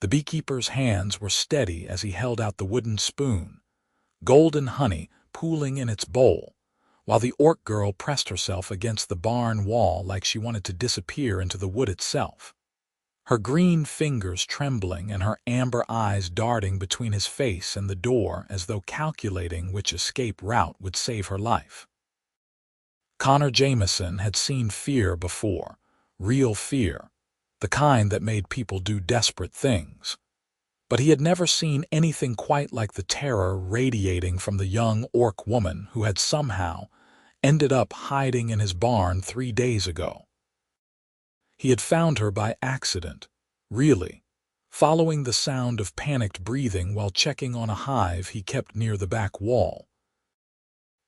The beekeeper's hands were steady as he held out the wooden spoon, golden honey pooling in its bowl, while the orc girl pressed herself against the barn wall like she wanted to disappear into the wood itself. Her green fingers trembling and her amber eyes darting between his face and the door as though calculating which escape route would save her life. Connor Jameson had seen fear before, real fear, the kind that made people do desperate things. But he had never seen anything quite like the terror radiating from the young orc woman who had somehow ended up hiding in his barn 3 days ago. He had found her by accident, really, following the sound of panicked breathing while checking on a hive he kept near the back wall.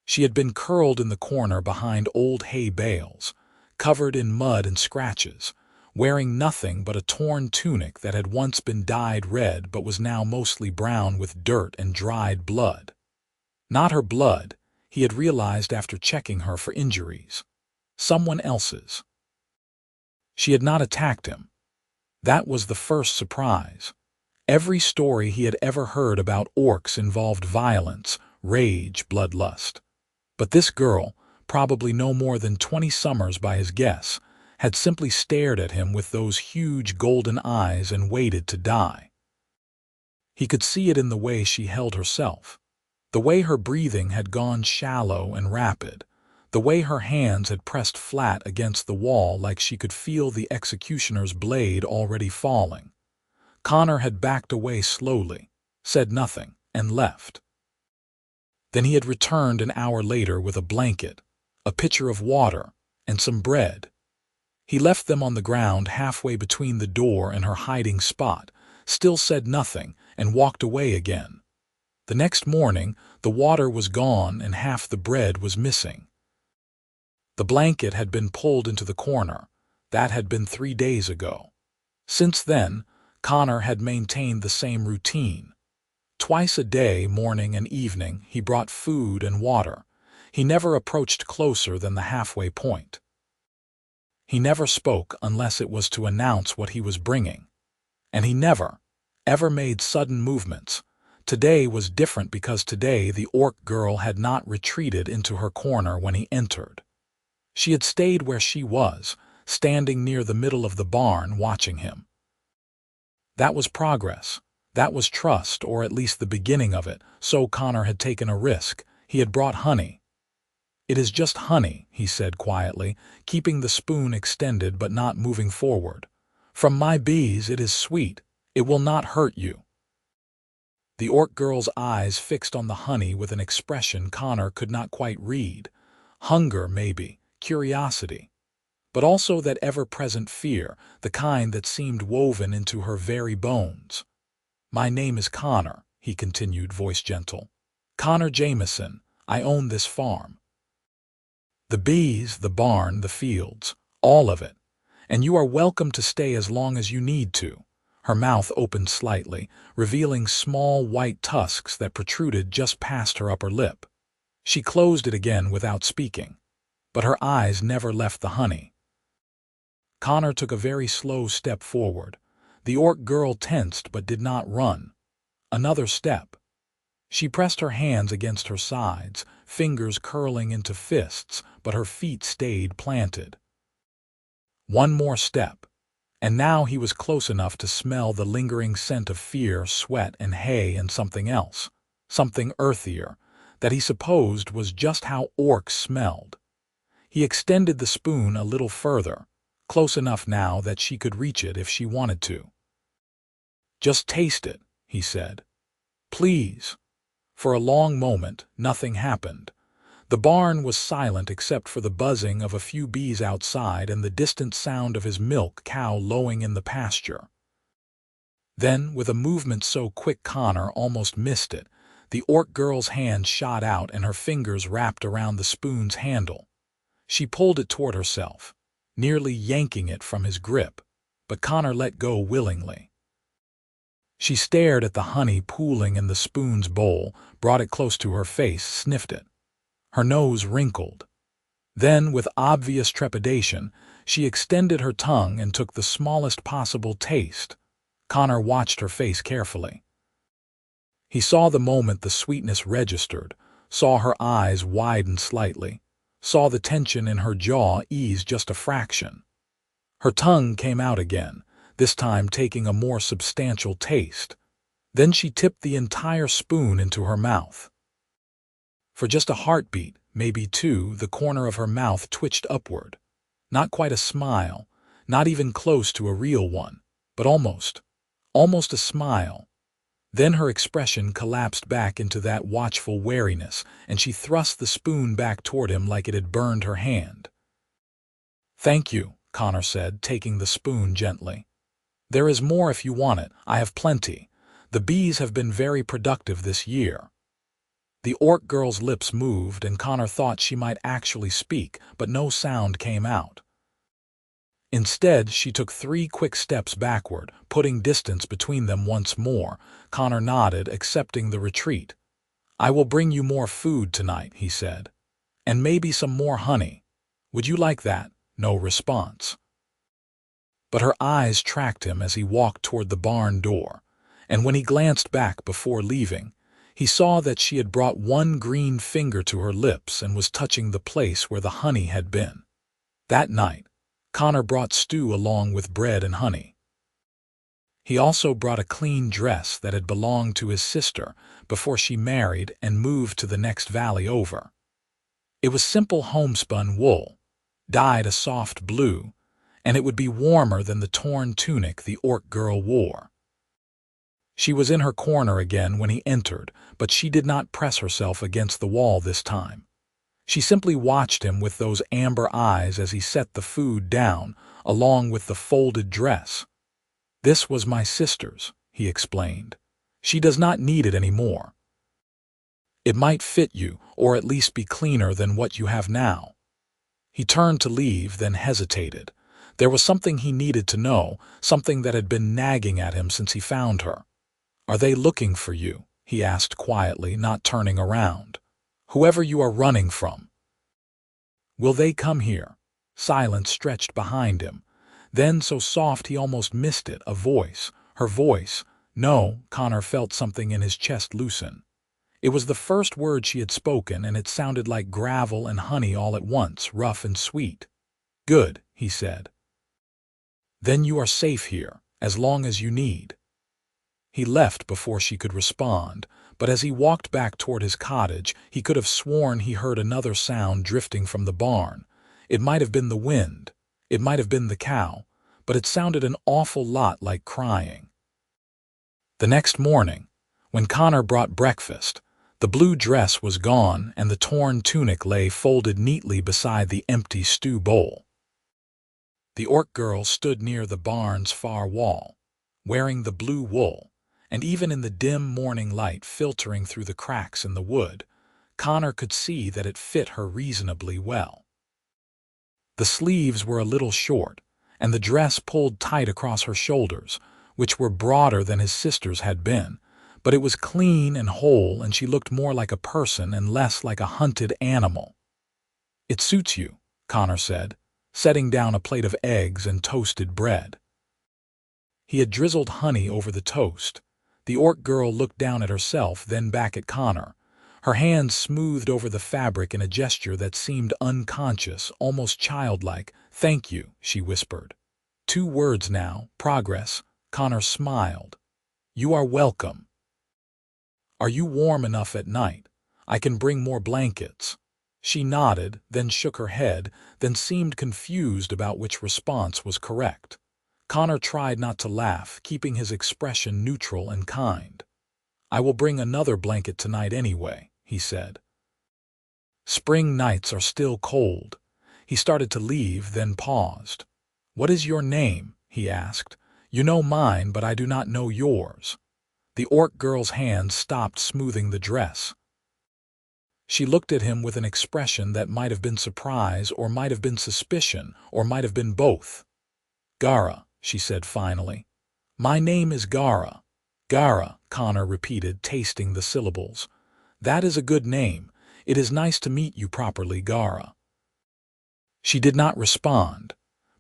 She had been curled in the corner behind old hay bales, covered in mud and scratches, wearing nothing but a torn tunic that had once been dyed red but was now mostly brown with dirt and dried blood. Not her blood, he had realized after checking her for injuries. Someone else's. She had not attacked him. That was the first surprise. Every story he had ever heard about orcs involved violence, rage, bloodlust. But this girl, probably no more than 20 summers by his guess, had simply stared at him with those huge golden eyes and waited to die. He could see it in the way she held herself, the way her breathing had gone shallow and rapid, the way her hands had pressed flat against the wall like she could feel the executioner's blade already falling. Connor had backed away slowly, said nothing, and left. Then he had returned an hour later with a blanket, a pitcher of water, and some bread. He left them on the ground halfway between the door and her hiding spot, still said nothing, and walked away again. The next morning, the water was gone and half the bread was missing. The blanket had been pulled into the corner. That had been 3 days ago. Since then, Connor had maintained the same routine. Twice a day, morning and evening, he brought food and water. He never approached closer than the halfway point. He never spoke unless it was to announce what he was bringing. And he never, ever made sudden movements. Today was different because today the orc girl had not retreated into her corner when he entered. She had stayed where she was, standing near the middle of the barn watching him. That was progress. That was trust, or at least the beginning of it, so Connor had taken a risk. He had brought honey. "It is just honey," he said quietly, keeping the spoon extended but not moving forward. "From my bees it is sweet. It will not hurt you." The orc girl's eyes fixed on the honey with an expression Connor could not quite read. Hunger, maybe, curiosity, but also that ever-present fear, the kind that seemed woven into her very bones. "My name is Connor," he continued, voice gentle. "Connor Jameson. I own this farm. The bees, the barn, the fields, all of it. And you are welcome to stay as long as you need to." Her mouth opened slightly, revealing small white tusks that protruded just past her upper lip. She closed it again without speaking, but her eyes never left the honey. Connor took a very slow step forward. The orc girl tensed but did not run. Another step. She pressed her hands against her sides, fingers curling into fists, but her feet stayed planted. One more step, and now he was close enough to smell the lingering scent of fear, sweat, and hay and something else, something earthier, that he supposed was just how orcs smelled. He extended the spoon a little further, close enough now that she could reach it if she wanted to. "Just taste it," he said. "Please." For a long moment, nothing happened. The barn was silent except for the buzzing of a few bees outside and the distant sound of his milk cow lowing in the pasture. Then, with a movement so quick Connor almost missed it, the orc girl's hand shot out and her fingers wrapped around the spoon's handle. She pulled it toward herself, nearly yanking it from his grip, but Connor let go willingly. She stared at the honey pooling in the spoon's bowl, brought it close to her face, sniffed it. Her nose wrinkled. Then, with obvious trepidation, she extended her tongue and took the smallest possible taste. Connor watched her face carefully. He saw the moment the sweetness registered, saw her eyes widen slightly, saw the tension in her jaw ease just a fraction. Her tongue came out again, this time taking a more substantial taste. Then she tipped the entire spoon into her mouth. For just a heartbeat, maybe two, the corner of her mouth twitched upward. Not quite a smile, not even close to a real one, but almost a smile. Then her expression collapsed back into that watchful wariness, and she thrust the spoon back toward him like it had burned her hand. "Thank you," Connor said, taking the spoon gently. "There is more if you want it. I have plenty. The bees have been very productive this year." The orc girl's lips moved, and Connor thought she might actually speak, but no sound came out. Instead, she took 3 quick steps backward, putting distance between them once more. Connor nodded, accepting the retreat. "I will bring you more food tonight," he said. "And maybe some more honey. Would you like that?" No response. But her eyes tracked him as he walked toward the barn door, and when he glanced back before leaving, he saw that she had brought one green finger to her lips and was touching the place where the honey had been. That night, Connor brought stew along with bread and honey. He also brought a clean dress that had belonged to his sister before she married and moved to the next valley over. It was simple homespun wool, dyed a soft blue, and it would be warmer than the torn tunic the orc girl wore. She was in her corner again when he entered, but she did not press herself against the wall this time. She simply watched him with those amber eyes as he set the food down, along with the folded dress. "This was my sister's," he explained. "She does not need it anymore. It might fit you, or at least be cleaner than what you have now." He turned to leave, then hesitated. There was something he needed to know, something that had been nagging at him since he found her. "Are they looking for you?" he asked quietly, not turning around. "Whoever you are running from. Will they come here?" Silence stretched behind him. Then, so soft he almost missed it, a voice. Her voice. No, Connor felt something in his chest loosen. It was the first word she had spoken, and it sounded like gravel and honey all at once, rough and sweet. "Good," he said. "Then you are safe here, as long as you need." He left before she could respond, but as he walked back toward his cottage, he could have sworn he heard another sound drifting from the barn. It might have been the wind, it might have been the cow, but it sounded an awful lot like crying. The next morning, when Connor brought breakfast, the blue dress was gone and the torn tunic lay folded neatly beside the empty stew bowl. The orc girl stood near the barn's far wall, wearing the blue wool, and even in the dim morning light filtering through the cracks in the wood, Connor could see that it fit her reasonably well. The sleeves were a little short, and the dress pulled tight across her shoulders, which were broader than his sister's had been, but it was clean and whole, and she looked more like a person and less like a hunted animal. "It suits you," Connor said, setting down a plate of eggs and toasted bread. He had drizzled honey over the toast. The orc girl looked down at herself, then back at Connor. Her hands smoothed over the fabric in a gesture that seemed unconscious, almost childlike. "Thank you," she whispered. 2 words now, progress. Connor smiled. "You are welcome. Are you warm enough at night? I can bring more blankets." She nodded, then shook her head, then seemed confused about which response was correct. Connor tried not to laugh, keeping his expression neutral and kind. "I will bring another blanket tonight anyway," he said. Spring nights are still cold. He started to leave, then paused. "What is your name?" he asked. "You know mine, but I do not know yours." The orc girl's hand stopped smoothing the dress. She looked at him with an expression that might have been surprise, or might have been suspicion, or might have been both. "Gara," she said finally. "My name is Gara." "Gara," Connor repeated, tasting the syllables. "That is a good name. It is nice to meet you properly, Gara." She did not respond,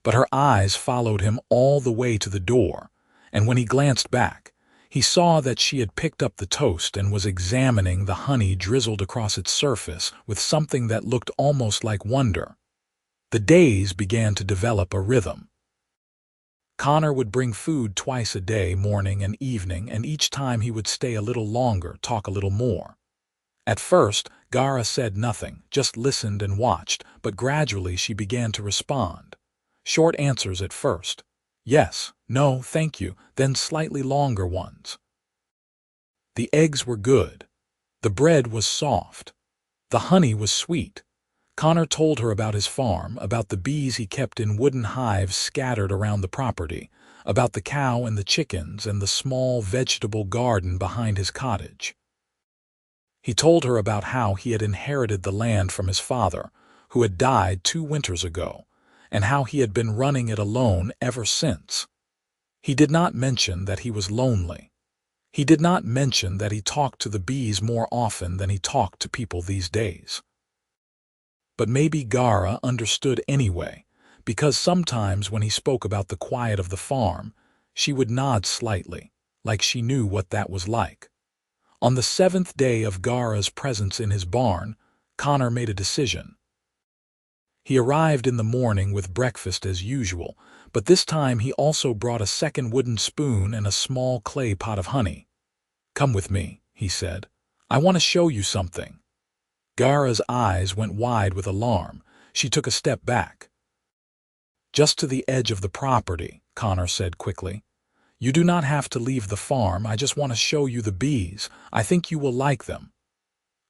but her eyes followed him all the way to the door, and when he glanced back, he saw that she had picked up the toast and was examining the honey drizzled across its surface with something that looked almost like wonder. The days began to develop a rhythm. Connor would bring food twice a day, morning and evening, and each time he would stay a little longer, talk a little more. At first, Gara said nothing, just listened and watched, but gradually she began to respond. Short answers at first. Yes, no, thank you, then slightly longer ones. The eggs were good. The bread was soft. The honey was sweet. Connor told her about his farm, about the bees he kept in wooden hives scattered around the property, about the cow and the chickens and the small vegetable garden behind his cottage. He told her about how he had inherited the land from his father, who had died 2 winters ago, and how he had been running it alone ever since. He did not mention that he was lonely. He did not mention that he talked to the bees more often than he talked to people these days. But maybe Gara understood anyway, because sometimes when he spoke about the quiet of the farm, she would nod slightly, like she knew what that was like. On the 7th day of Gara's presence in his barn, Connor made a decision. He arrived in the morning with breakfast as usual, but this time he also brought a second wooden spoon and a small clay pot of honey. "Come with me," he said. "I want to show you something." Gara's eyes went wide with alarm. She took a step back. "Just to the edge of the property," Connor said quickly. "You do not have to leave the farm. I just want to show you the bees. I think you will like them."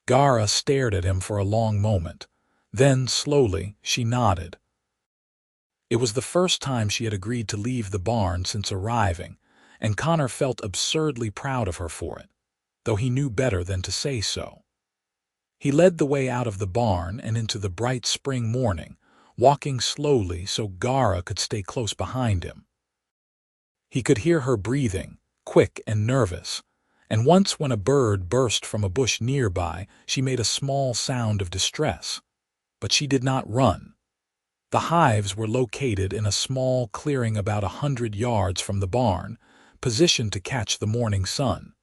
Gara stared at him for a long moment. Then, slowly, she nodded. It was the first time she had agreed to leave the barn since arriving, and Connor felt absurdly proud of her for it, though he knew better than to say so. He led the way out of the barn and into the bright spring morning, walking slowly so Gara could stay close behind him. He could hear her breathing, quick and nervous, and once when a bird burst from a bush nearby, she made a small sound of distress. But she did not run. The hives were located in a small clearing about 100 yards from the barn, positioned to catch the morning sun.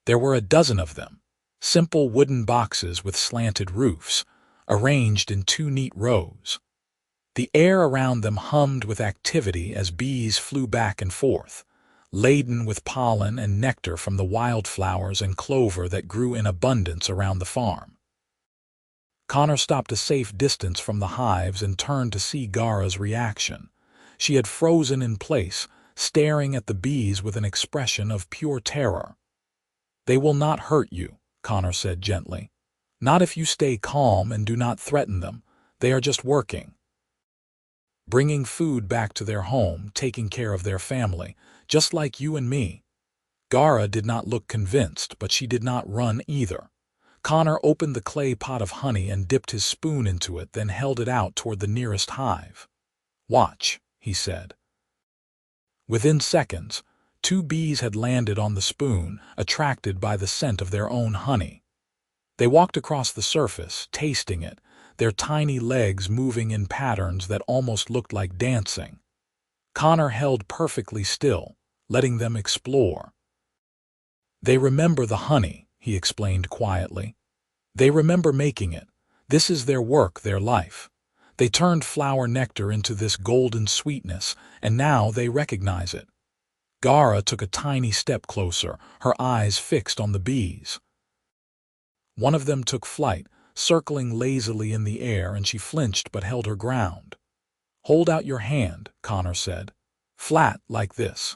There were a dozen of them, simple wooden boxes with slanted roofs, arranged in 2 neat rows. The air around them hummed with activity as bees flew back and forth, laden with pollen and nectar from the wildflowers and clover that grew in abundance around the farm. Connor stopped a safe distance from the hives and turned to see Gara's reaction. She had frozen in place, staring at the bees with an expression of pure terror. "They will not hurt you," Connor said gently. "Not if you stay calm and do not threaten them. They are just working. Bringing food back to their home, taking care of their family, just like you and me." Gara did not look convinced, but she did not run either. Connor opened the clay pot of honey and dipped his spoon into it, then held it out toward the nearest hive. "Watch," he said. Within seconds, 2 bees had landed on the spoon, attracted by the scent of their own honey. They walked across the surface, tasting it, their tiny legs moving in patterns that almost looked like dancing. Connor held perfectly still, letting them explore. "They remember the honey," he explained quietly. "They remember making it. This is their work, their life. They turned flower nectar into this golden sweetness, and now they recognize it." Gara took a tiny step closer, her eyes fixed on the bees. One of them took flight, circling lazily in the air, and she flinched but held her ground. "Hold out your hand," Connor said. "Flat, like this."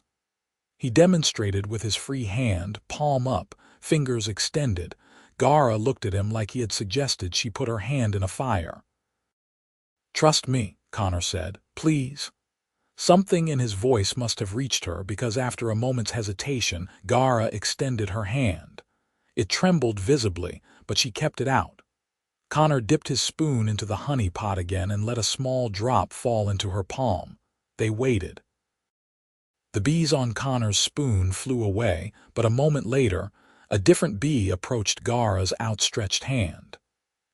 He demonstrated with his free hand, palm up, fingers extended. Gara looked at him like he had suggested she put her hand in a fire. "Trust me," Connor said. "Please." Something in his voice must have reached her, because after a moment's hesitation, Gara extended her hand. It trembled visibly, but she kept it out. Connor dipped his spoon into the honey pot again and let a small drop fall into her palm. They waited. The bees on Connor's spoon flew away, but a moment later, a different bee approached Gara's outstretched hand.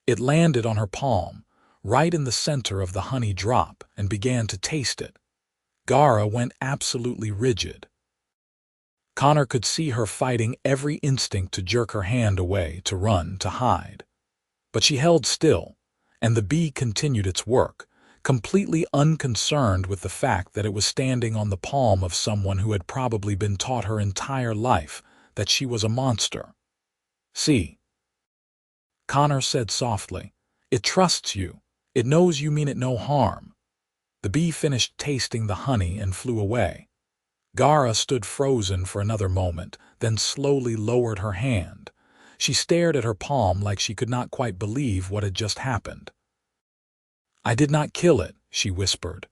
It landed on her palm, right in the center of the honey drop, and began to taste it. Gara went absolutely rigid. Connor could see her fighting every instinct to jerk her hand away, to run, to hide. But she held still, and the bee continued its work, completely unconcerned with the fact that it was standing on the palm of someone who had probably been taught her entire life that she was a monster. "See," Connor said softly. "It trusts you. It knows you mean it no harm." The bee finished tasting the honey and flew away. Gara stood frozen for another moment, then slowly lowered her hand. She stared at her palm like she could not quite believe what had just happened. "I did not kill it," she whispered.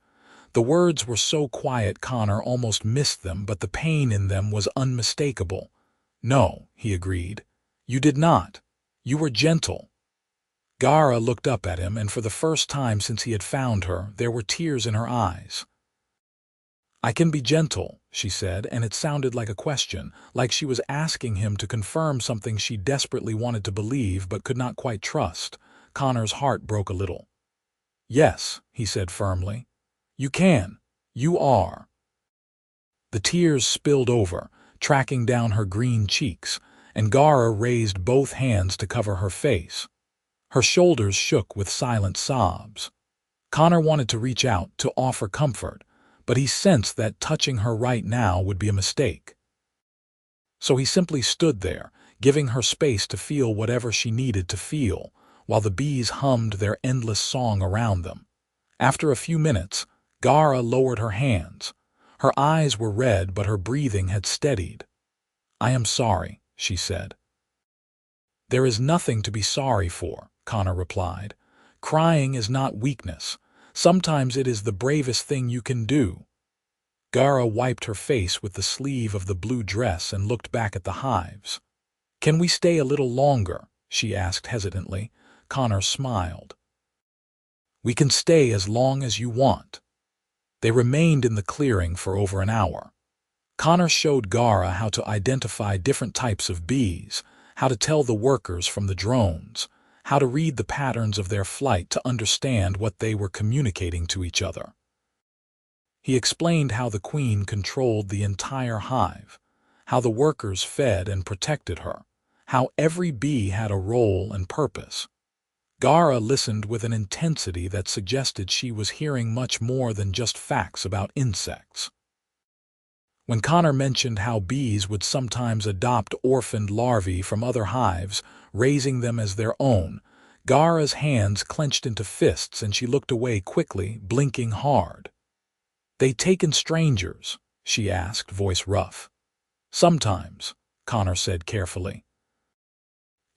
The words were so quiet Connor almost missed them, but the pain in them was unmistakable. "No," he agreed. "You did not. You were gentle." Gara looked up at him, and for the first time since he had found her, there were tears in her eyes. "I can be gentle," she said, and it sounded like a question, like she was asking him to confirm something she desperately wanted to believe but could not quite trust. Connor's heart broke a little. "Yes," he said firmly. "You can. You are." The tears spilled over, tracking down her green cheeks, and Gara raised both hands to cover her face. Her shoulders shook with silent sobs. Connor wanted to reach out, to offer comfort, but he sensed that touching her right now would be a mistake. So he simply stood there, giving her space to feel whatever she needed to feel, while the bees hummed their endless song around them. After a few minutes, Gara lowered her hands. Her eyes were red, but her breathing had steadied. "I am sorry," she said. "There is nothing to be sorry for," Connor replied. "Crying is not weakness. Sometimes it is the bravest thing you can do." Gara wiped her face with the sleeve of the blue dress and looked back at the hives. "Can we stay a little longer?" she asked hesitantly. Connor smiled. "We can stay as long as you want." They remained in the clearing for over an hour. Connor showed Gara how to identify different types of bees, how to tell the workers from the drones, how to read the patterns of their flight to understand what they were communicating to each other. He explained how the queen controlled the entire hive, how the workers fed and protected her, how every bee had a role and purpose. Gara listened with an intensity that suggested she was hearing much more than just facts about insects. When Connor mentioned how bees would sometimes adopt orphaned larvae from other hives, raising them as their own, Gara's hands clenched into fists and she looked away quickly, blinking hard. "They take in strangers?" she asked, voice rough. "Sometimes," Connor said carefully.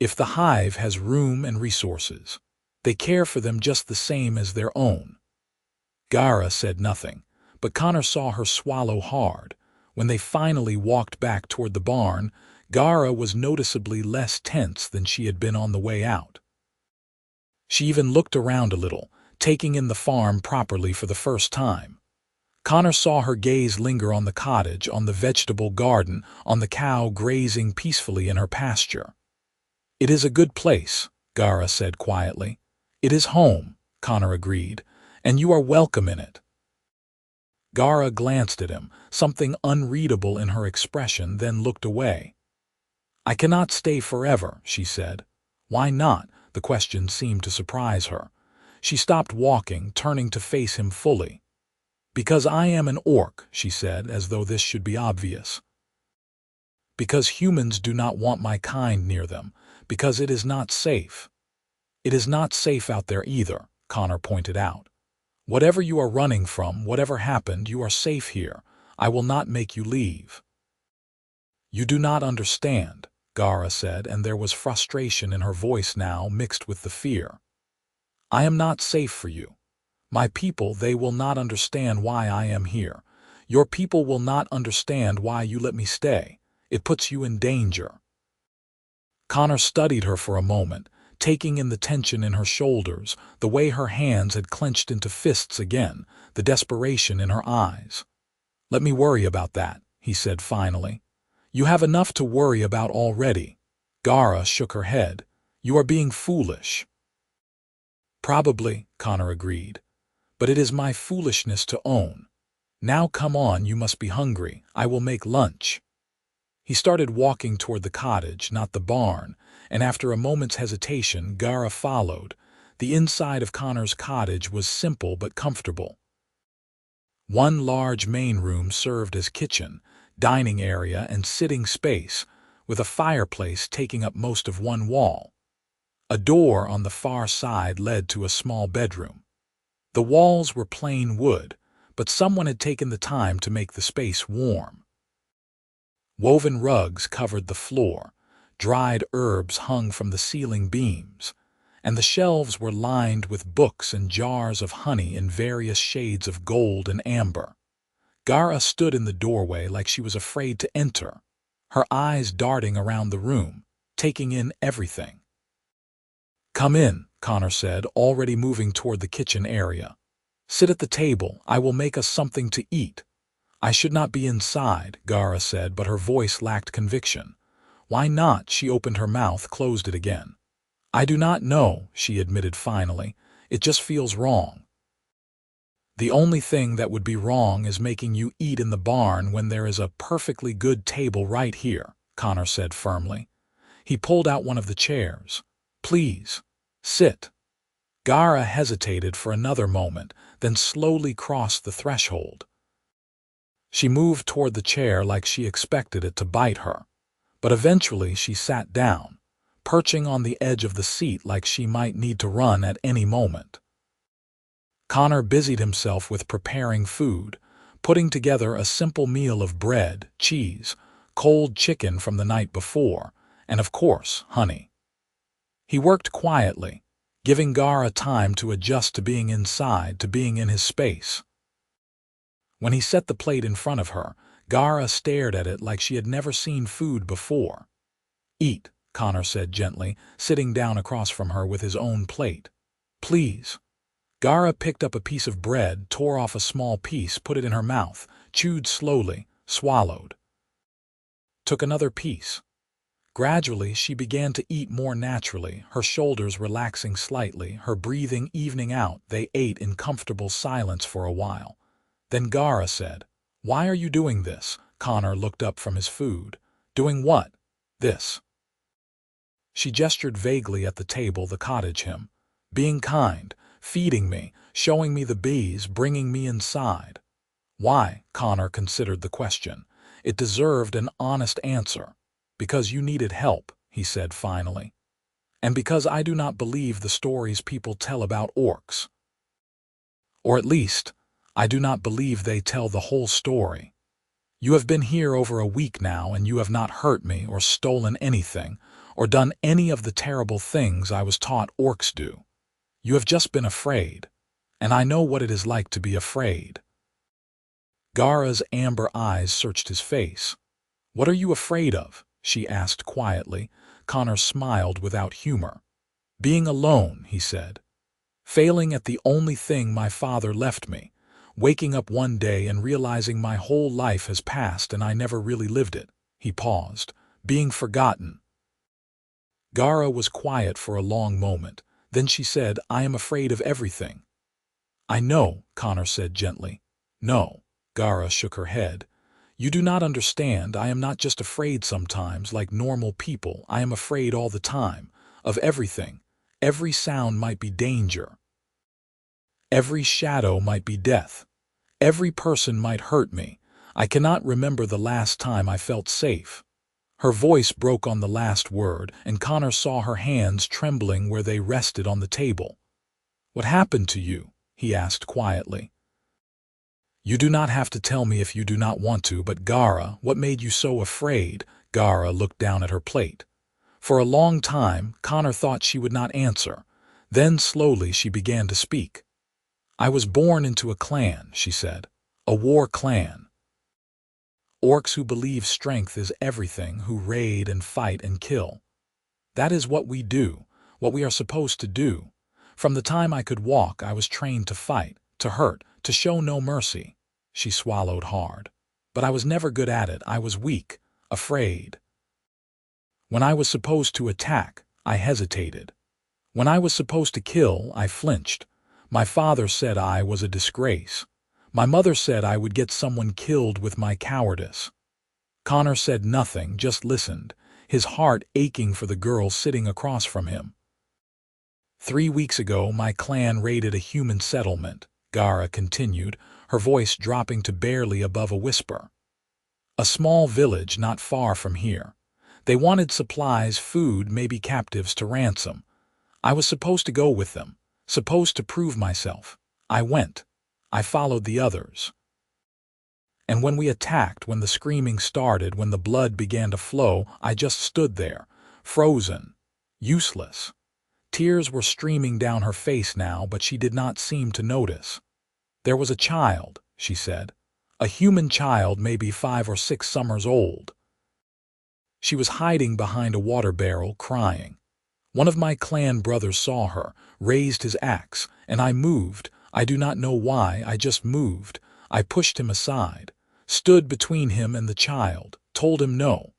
"If the hive has room and resources, they care for them just the same as their own." Gara said nothing, but Connor saw her swallow hard. When they finally walked back toward the barn, Gara was noticeably less tense than she had been on the way out. She even looked around a little, taking in the farm properly for the first time. Connor saw her gaze linger on the cottage, on the vegetable garden, on the cow grazing peacefully in her pasture. "It is a good place," Gara said quietly. "It is home," Connor agreed, "and you are welcome in it." Gara glanced at him, something unreadable in her expression, then looked away. "I cannot stay forever," she said. "Why not?" The question seemed to surprise her. She stopped walking, turning to face him fully. "Because I am an orc," she said, as though this should be obvious. "Because humans do not want my kind near them. Because it is not safe." "It is not safe out there either," Connor pointed out. "Whatever you are running from, whatever happened, you are safe here. I will not make you leave." "You do not understand," Gara said, and there was frustration in her voice now mixed with the fear. "I am not safe for you. My people, they will not understand why I am here. Your people will not understand why you let me stay. It puts you in danger." Connor studied her for a moment, taking in the tension in her shoulders, the way her hands had clenched into fists again, the desperation in her eyes. "Let me worry about that," he said finally. "You have enough to worry about already." Gara shook her head. "You are being foolish." "Probably," Connor agreed. "But it is my foolishness to own. Now come on, you must be hungry. I will make lunch. He started walking toward the cottage, not the barn, and after a moment's hesitation, Gara followed. The inside of Connor's cottage was simple but comfortable. One large main room served as kitchen, dining area, and sitting space, with a fireplace taking up most of one wall. A door on the far side led to a small bedroom. The walls were plain wood, but someone had taken the time to make the space warm. Woven rugs covered the floor, dried herbs hung from the ceiling beams, and the shelves were lined with books and jars of honey in various shades of gold and amber. Gara stood in the doorway like she was afraid to enter, her eyes darting around the room, taking in everything. "Come in," Connor said, already moving toward the kitchen area. "Sit at the table. I will make us something to eat." "I should not be inside," Gara said, but her voice lacked conviction. "Why not?" She opened her mouth, closed it again. "I do not know," she admitted finally. "It just feels wrong." "The only thing that would be wrong is making you eat in the barn when there is a perfectly good table right here," Connor said firmly. He pulled out one of the chairs. "Please, sit." Gara hesitated for another moment, then slowly crossed the threshold. She moved toward the chair like she expected it to bite her, but eventually she sat down, perching on the edge of the seat like she might need to run at any moment. Connor busied himself with preparing food, putting together a simple meal of bread, cheese, cold chicken from the night before, and of course, honey. He worked quietly, giving Gara time to adjust to being inside, to being in his space. When he set the plate in front of her, Gara stared at it like she had never seen food before. "Eat," Connor said gently, sitting down across from her with his own plate. "Please." Gara picked up a piece of bread, tore off a small piece, put it in her mouth, chewed slowly, swallowed. Took another piece. Gradually, she began to eat more naturally, her shoulders relaxing slightly, her breathing evening out. They ate in comfortable silence for a while. Then Gara said, "Why are you doing this?" Connor looked up from his food. "Doing what?" "This." She gestured vaguely at the table, the cottage hymn. "Being kind, feeding me, showing me the bees, bringing me inside." "Why?" Connor considered the question. It deserved an honest answer. "Because you needed help," he said finally. "And because I do not believe the stories people tell about orcs. Or at least, I do not believe they tell the whole story. You have been here over a week now, and you have not hurt me or stolen anything or done any of the terrible things I was taught orcs do. You have just been afraid, and I know what it is like to be afraid." Gara's amber eyes searched his face. "What are you afraid of?" she asked quietly. Connor smiled without humor. "Being alone," he said. "Failing at the only thing my father left me. Waking up one day and realizing my whole life has passed and I never really lived it." He paused. "Being forgotten." Gara was quiet for a long moment. Then she said, "I am afraid of everything." "I know," Connor said gently. "No." Gara shook her head. "You do not understand. I am not just afraid sometimes, like normal people. I am afraid all the time. Of everything. Every sound might be danger. Every shadow might be death. Every person might hurt me. I cannot remember the last time I felt safe." Her voice broke on the last word, and Connor saw her hands trembling where they rested on the table. "What happened to you?" he asked quietly. "You do not have to tell me if you do not want to, but Gara, what made you so afraid?" Gara looked down at her plate. For a long time, Connor thought she would not answer. Then slowly she began to speak. "I was born into a clan," she said. "A war clan. Orcs who believe strength is everything, who raid and fight and kill. That is what we do, what we are supposed to do. From the time I could walk, I was trained to fight, to hurt, to show no mercy." She swallowed hard. "But I was never good at it. I was weak, afraid. When I was supposed to attack, I hesitated. When I was supposed to kill, I flinched. My father said I was a disgrace. My mother said I would get someone killed with my cowardice. Connor said nothing, just listened, his heart aching for the girl sitting across from him. 3 weeks ago, my clan raided a human settlement, Gara continued, her voice dropping to barely above a whisper. A small village not far from here. They wanted supplies, food, maybe captives to ransom. I was supposed to go with them, supposed to prove myself. I went. I followed the others. And when we attacked, when the screaming started, when the blood began to flow, I just stood there, frozen, useless. Tears were streaming down her face now, but she did not seem to notice. There was a child, she said. A human child, maybe 5 or 6 summers old. She was hiding behind a water barrel, crying. One of my clan brothers saw her, raised his axe, and I moved. I do not know why, I just moved. I pushed him aside, stood between him and the child, told him no.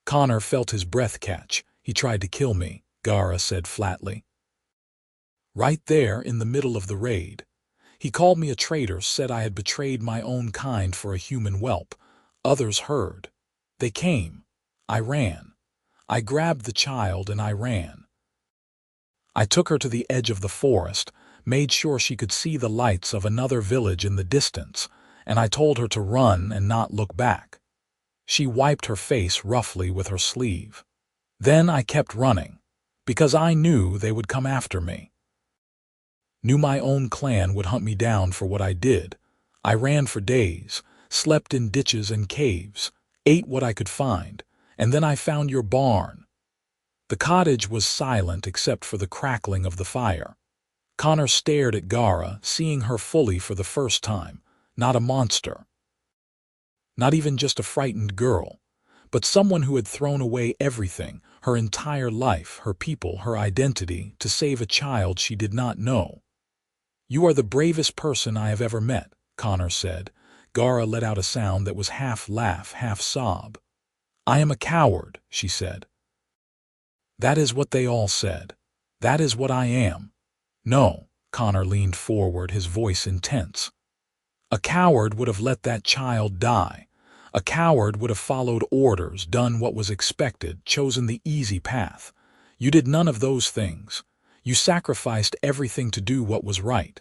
Connor felt his breath catch. He tried to kill me, Gara said flatly. Right there in the middle of the raid. He called me a traitor, said I had betrayed my own kind for a human whelp. Others heard. They came. I ran. I grabbed the child and I ran. I took her to the edge of the forest, made sure she could see the lights of another village in the distance, and I told her to run and not look back. She wiped her face roughly with her sleeve. Then I kept running, because I knew they would come after me. Knew my own clan would hunt me down for what I did. I ran for days, slept in ditches and caves, ate what I could find, and then I found your barn. The cottage was silent except for the crackling of the fire. Connor stared at Gara, seeing her fully for the first time, not a monster. Not even just a frightened girl, but someone who had thrown away everything, her entire life, her people, her identity, to save a child she did not know. You are the bravest person I have ever met, Connor said. Gara let out a sound that was half laugh, half sob. I am a coward, she said. That is what they all said. That is what I am. No, Connor leaned forward, his voice intense. A coward would have let that child die. A coward would have followed orders, done what was expected, chosen the easy path. You did none of those things. You sacrificed everything to do what was right.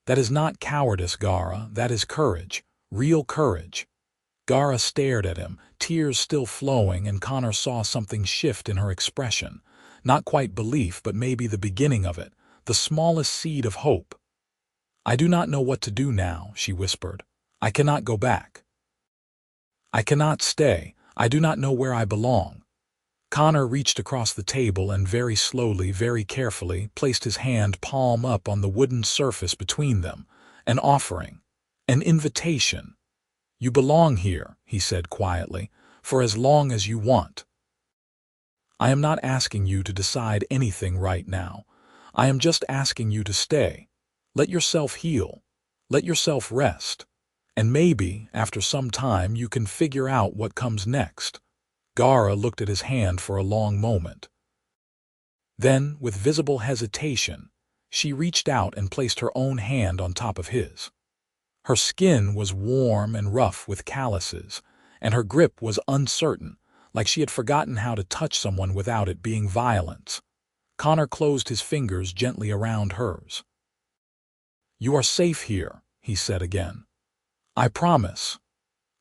That is not cowardice, Gara. That is courage. Real courage. Gara stared at him, tears still flowing, and Connor saw something shift in her expression. Not quite belief, but maybe the beginning of it, the smallest seed of hope. I do not know what to do now, she whispered. I cannot go back. I cannot stay. I do not know where I belong. Connor reached across the table and very slowly, very carefully, placed his hand palm up on the wooden surface between them, an offering, an invitation. You belong here, he said quietly, for as long as you want. I am not asking you to decide anything right now. I am just asking you to stay. Let yourself heal. Let yourself rest. And maybe, after some time, you can figure out what comes next. Gara looked at his hand for a long moment. Then, with visible hesitation, she reached out and placed her own hand on top of his. Her skin was warm and rough with calluses, and her grip was uncertain, like she had forgotten how to touch someone without it being violence. Connor closed his fingers gently around hers. You are safe here, he said again. I promise.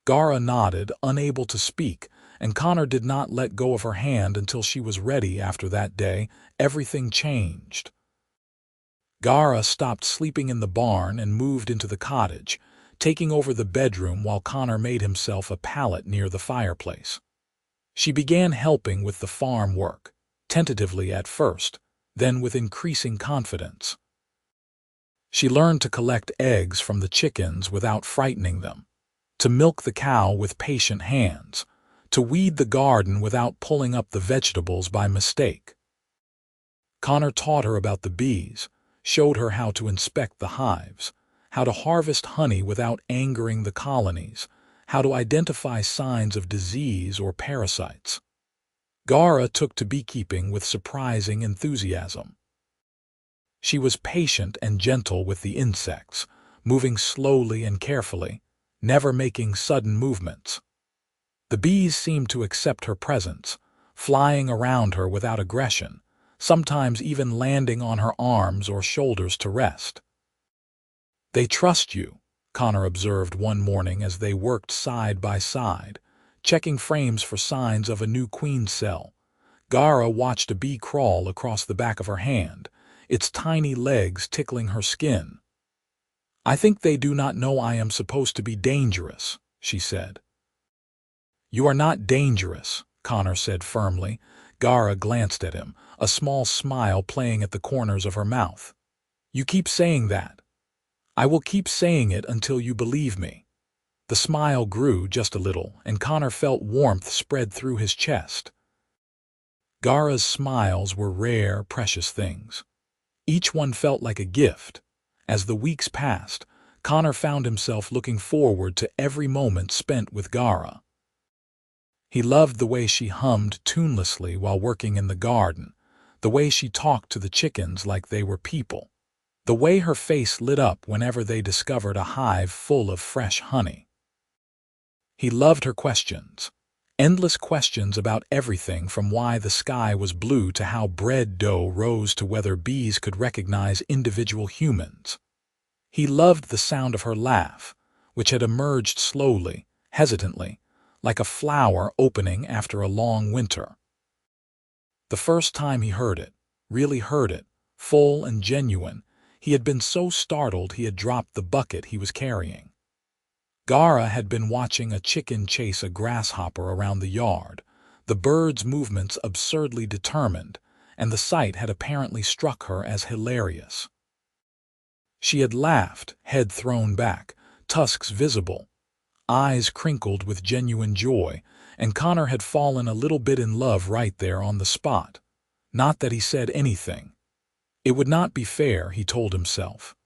Gara nodded, unable to speak, and Connor did not let go of her hand until she was ready. After that day, everything changed. Gara stopped sleeping in the barn and moved into the cottage, taking over the bedroom while Connor made himself a pallet near the fireplace. She began helping with the farm work, tentatively at first, then with increasing confidence. She learned to collect eggs from the chickens without frightening them, to milk the cow with patient hands, to weed the garden without pulling up the vegetables by mistake. Connor taught her about the bees, showed her how to inspect the hives, how to harvest honey without angering the colonies, how to identify signs of disease or parasites. Gara took to beekeeping with surprising enthusiasm. She was patient and gentle with the insects, moving slowly and carefully, never making sudden movements. The bees seemed to accept her presence, flying around her without aggression, sometimes even landing on her arms or shoulders to rest. "They trust you," Connor observed one morning as they worked side by side, checking frames for signs of a new queen cell. Gara watched a bee crawl across the back of her hand, its tiny legs tickling her skin. "I think they do not know I am supposed to be dangerous," she said. "You are not dangerous," Connor said firmly. Gara glanced at him, a small smile playing at the corners of her mouth. "You keep saying that. I will keep saying it until you believe me." The smile grew just a little, and Connor felt warmth spread through his chest. Gara's smiles were rare, precious things. Each one felt like a gift. As the weeks passed, Connor found himself looking forward to every moment spent with Gara. He loved the way she hummed tunelessly while working in the garden, the way she talked to the chickens like they were people, the way her face lit up whenever they discovered a hive full of fresh honey. He loved her questions. Endless questions about everything from why the sky was blue to how bread dough rose to whether bees could recognize individual humans. He loved the sound of her laugh, which had emerged slowly, hesitantly, like a flower opening after a long winter. The first time he heard it, really heard it, full and genuine, he had been so startled he had dropped the bucket he was carrying. Gara had been watching a chicken chase a grasshopper around the yard, the bird's movements absurdly determined, and the sight had apparently struck her as hilarious. She had laughed, head thrown back, tusks visible, eyes crinkled with genuine joy, and Connor had fallen a little bit in love right there on the spot. Not that he said anything. It would not be fair, he told himself.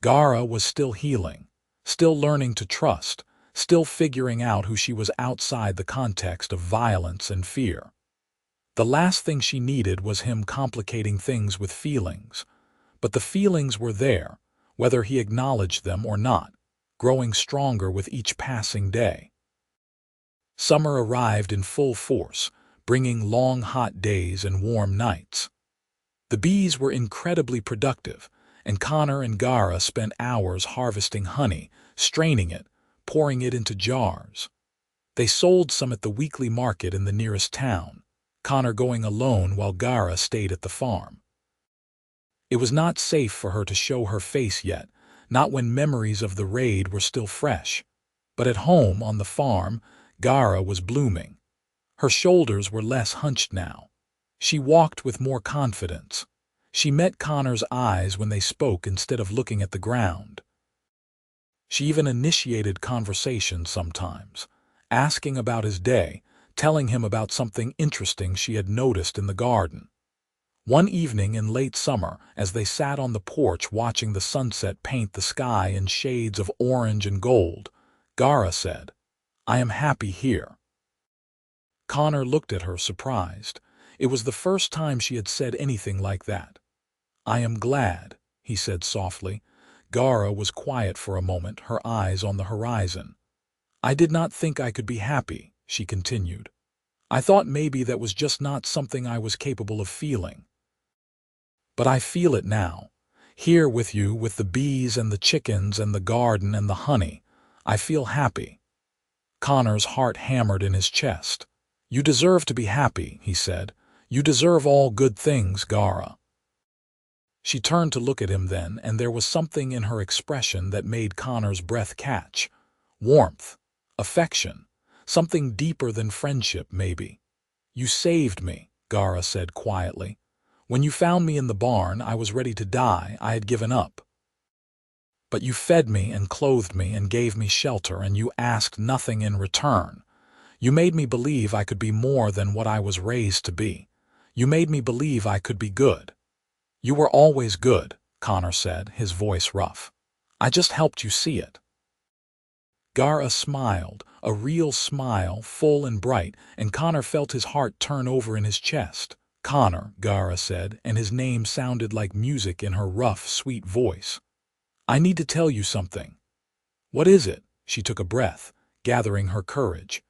Gara was still healing, still learning to trust, still figuring out who she was outside the context of violence and fear. The last thing she needed was him complicating things with feelings. But the feelings were there, whether he acknowledged them or not, growing stronger with each passing day. Summer arrived in full force, bringing long hot days and warm nights. The bees were incredibly productive, and Connor and Gara spent hours harvesting honey, straining it, pouring it into jars. They sold some at the weekly market in the nearest town, Connor going alone while Gara stayed at the farm. It was not safe for her to show her face yet, not when memories of the raid were still fresh. But at home, on the farm, Gara was blooming. Her shoulders were less hunched now. She walked with more confidence. She met Connor's eyes when they spoke instead of looking at the ground. She even initiated conversation sometimes, asking about his day, telling him about something interesting she had noticed in the garden. One evening in late summer, as they sat on the porch watching the sunset paint the sky in shades of orange and gold, Gara said, "I am happy here." Connor looked at her surprised. It was the first time she had said anything like that. "I am glad," he said softly. Gara was quiet for a moment, her eyes on the horizon. "I did not think I could be happy," she continued. "I thought maybe that was just not something I was capable of feeling. But I feel it now. Here with you, with the bees and the chickens and the garden and the honey, I feel happy." Connor's heart hammered in his chest. "You deserve to be happy," he said. "You deserve all good things, Gara." She turned to look at him then, and there was something in her expression that made Connor's breath catch. Warmth, affection, something deeper than friendship, maybe. "You saved me," Gara said quietly. "When you found me in the barn, I was ready to die. I had given up. But you fed me and clothed me and gave me shelter, and you asked nothing in return. You made me believe I could be more than what I was raised to be. You made me believe I could be good." "You were always good," Connor said, his voice rough. "I just helped you see it." Gara smiled, a real smile, full and bright, and Connor felt his heart turn over in his chest. "Connor," Gara said, and his name sounded like music in her rough, sweet voice. I need to tell you something. What is it? She took a breath, gathering her courage.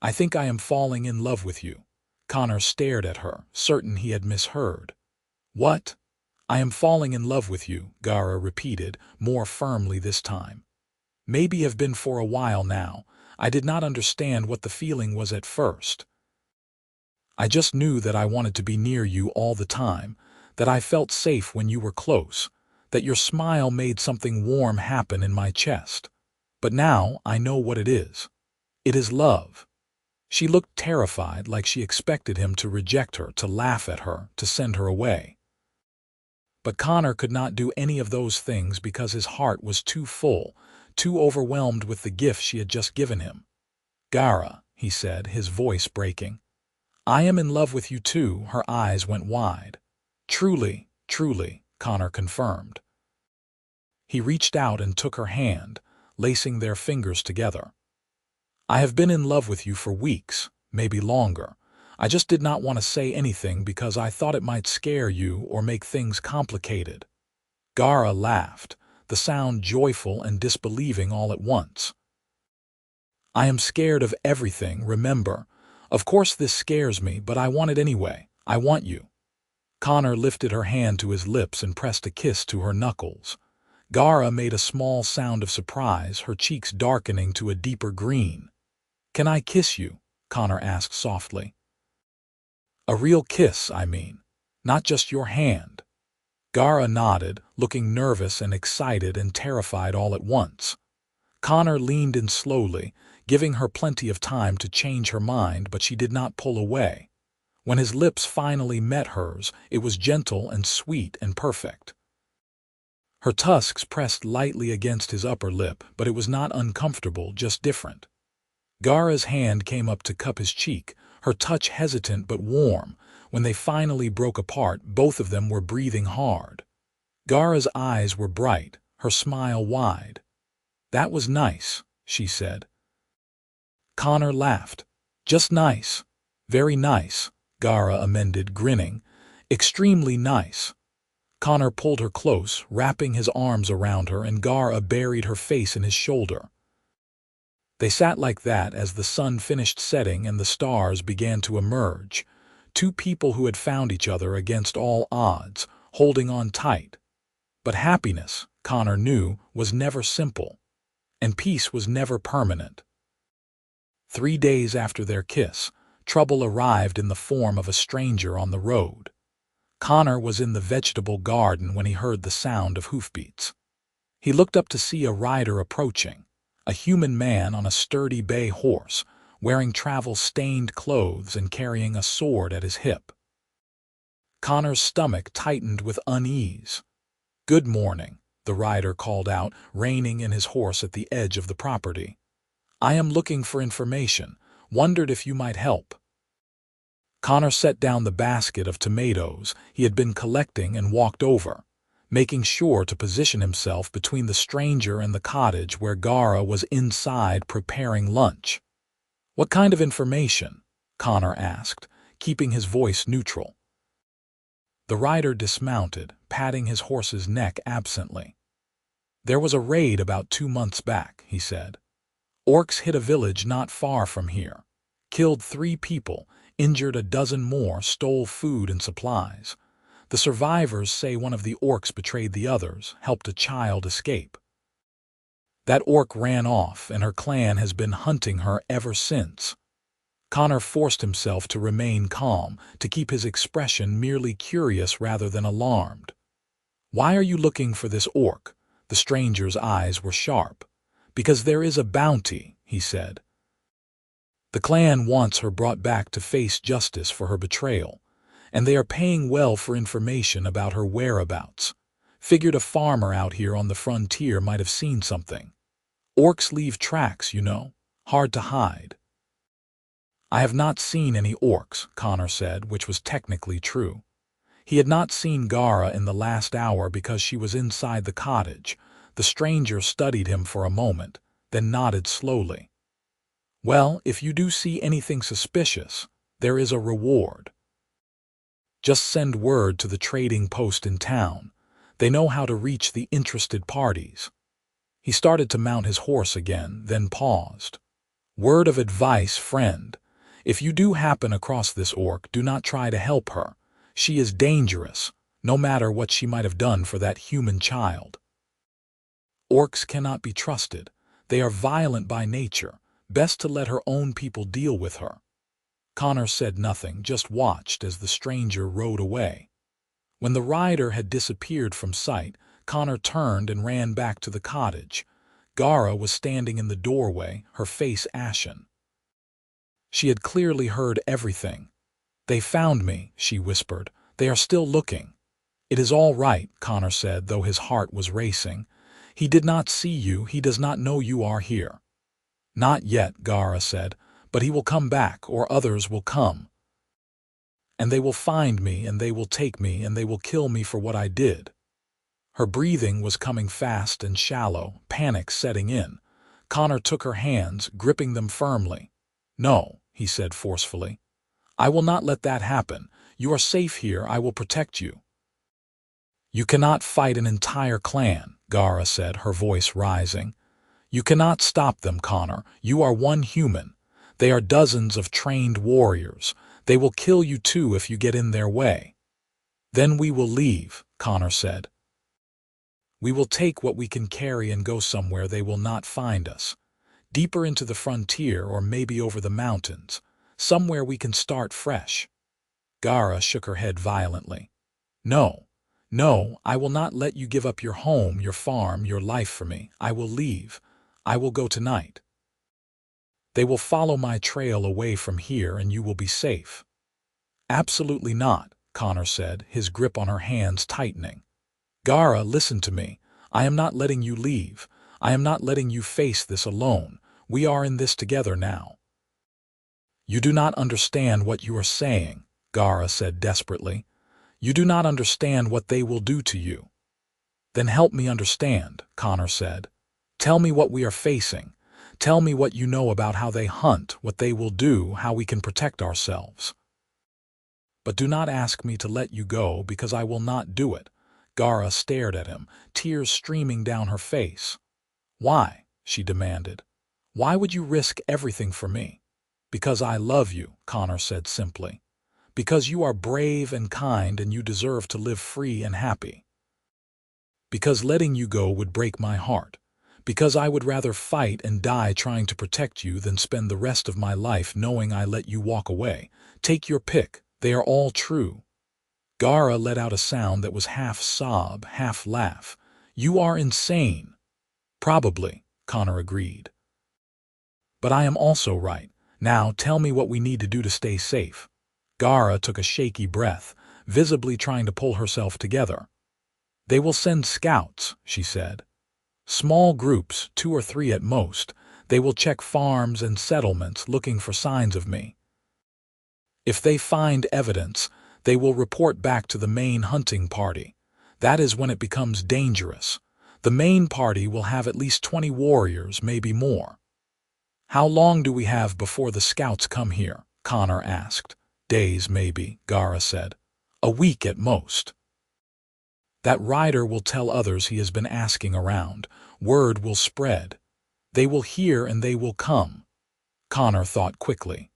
I think I am falling in love with you. Connor stared at her, certain he had misheard. What? I am falling in love with you, Gara repeated, more firmly this time. Maybe have been for a while now. I did not understand what the feeling was at first. I just knew that I wanted to be near you all the time, that I felt safe when you were close, that your smile made something warm happen in my chest. But now I know what it is. It is love. She looked terrified, like she expected him to reject her, to laugh at her, to send her away. But Connor could not do any of those things because his heart was too full, too overwhelmed with the gift she had just given him. Gara, he said, his voice breaking. I am in love with you too. Her eyes went wide. Truly, truly, Connor confirmed. He reached out and took her hand, lacing their fingers together. I have been in love with you for weeks, maybe longer. I just did not want to say anything because I thought it might scare you or make things complicated. Gara laughed, the sound joyful and disbelieving all at once. I am scared of everything, remember. Of course this scares me, but I want it anyway. I want you. Connor lifted her hand to his lips and pressed a kiss to her knuckles. Gara made a small sound of surprise, her cheeks darkening to a deeper green. Can I kiss you? Connor asked softly. A real kiss, I mean, not just your hand. Gara nodded, looking nervous and excited and terrified all at once. Connor leaned in slowly, giving her plenty of time to change her mind, but she did not pull away. When his lips finally met hers, it was gentle and sweet and perfect. Her tusks pressed lightly against his upper lip, but it was not uncomfortable, just different. Gara's hand came up to cup his cheek, her touch hesitant but warm. When they finally broke apart, both of them were breathing hard. Gara's eyes were bright, her smile wide. That was nice, she said. Connor laughed. Just nice. Very nice, Gara amended, grinning. Extremely nice. Connor pulled her close, wrapping his arms around her, and Gara buried her face in his shoulder. They sat like that as the sun finished setting and the stars began to emerge. Two people who had found each other against all odds, holding on tight. But happiness, Connor knew, was never simple. And peace was never permanent. 3 days after their kiss, trouble arrived in the form of a stranger on the road. Connor was in the vegetable garden when he heard the sound of hoofbeats. He looked up to see a rider approaching. A human man on a sturdy bay horse, wearing travel-stained clothes and carrying a sword at his hip. Connor's stomach tightened with unease. Good morning, the rider called out, reining in his horse at the edge of the property. I am looking for information. Wondered if you might help. Connor set down the basket of tomatoes he had been collecting and walked over, making sure to position himself between the stranger and the cottage where Gara was inside preparing lunch. What kind of information? Connor asked, keeping his voice neutral. The rider dismounted, patting his horse's neck absently. There was a raid about 2 months back, he said. Orcs hit a village not far from here. Killed 3 people, injured a dozen more, stole food and supplies. The survivors say one of the orcs betrayed the others, helped a child escape. That orc ran off, and her clan has been hunting her ever since. Connor forced himself to remain calm, to keep his expression merely curious rather than alarmed. Why are you looking for this orc? The stranger's eyes were sharp. Because there is a bounty, he said. The clan wants her brought back to face justice for her betrayal, and they are paying well for information about her whereabouts. Figured a farmer out here on the frontier might have seen something. Orcs leave tracks, you know, hard to hide. I have not seen any orcs, Connor said, which was technically true. He had not seen Gara in the last hour because she was inside the cottage. The stranger studied him for a moment, then nodded slowly. Well, if you do see anything suspicious, there is a reward. Just send word to the trading post in town. They know how to reach the interested parties. He started to mount his horse again, then paused. Word of advice, friend. If you do happen across this orc, do not try to help her. She is dangerous, no matter what she might have done for that human child. Orcs cannot be trusted. They are violent by nature. Best to let her own people deal with her. Connor said nothing, just watched as the stranger rode away. When the rider had disappeared from sight, Connor turned and ran back to the cottage. Gara was standing in the doorway, her face ashen. She had clearly heard everything. "They found me," she whispered. "They are still looking." "It is all right," Connor said, though his heart was racing. "He did not see you. He does not know you are here." "Not yet," Gara said, "but he will come back, or others will come. And they will find me, and they will take me, and they will kill me for what I did." Her breathing was coming fast and shallow, panic setting in. Connor took her hands, gripping them firmly. "No," he said forcefully. "I will not let that happen. You are safe here. I will protect you." "You cannot fight an entire clan," Gara said, her voice rising. "You cannot stop them, Connor. You are one human. They are dozens of trained warriors. They will kill you too if you get in their way." "Then we will leave," Connor said. "We will take what we can carry and go somewhere they will not find us. Deeper into the frontier, or maybe over the mountains. Somewhere we can start fresh." Gara shook her head violently. "No, no, I will not let you give up your home, your farm, your life for me. I will leave. I will go tonight. They will follow my trail away from here, and you will be safe." "Absolutely not," Connor said, his grip on her hands tightening. "Gara, listen to me. I am not letting you leave. I am not letting you face this alone. We are in this together now." "You do not understand what you are saying," Gara said desperately. "You do not understand what they will do to you." "Then help me understand," Connor said. "Tell me what we are facing. Tell me what you know about how they hunt, what they will do, how we can protect ourselves. But do not ask me to let you go, because I will not do it." Gara stared at him, tears streaming down her face. "Why?" she demanded. "Why would you risk everything for me?" "Because I love you," Connor said simply. "Because you are brave and kind, and you deserve to live free and happy. Because letting you go would break my heart. Because I would rather fight and die trying to protect you than spend the rest of my life knowing I let you walk away. Take your pick. They are all true." Gara let out a sound that was half sob, half laugh. "You are insane." "Probably," Connor agreed. "But I am also right. Now tell me what we need to do to stay safe." Gara took a shaky breath, visibly trying to pull herself together. "They will send scouts," she said. "Small groups, 2 or 3 at most. They will check farms and settlements looking for signs of me. If they find evidence, they will report back to the main hunting party. That is when it becomes dangerous. The main party will have at least 20 warriors, maybe more." "How long do we have before the scouts come here?" Connor asked. "Days, maybe," Gara said. "A week at most. That rider will tell others he has been asking around. Word will spread. They will hear and they will come." Connor thought quickly.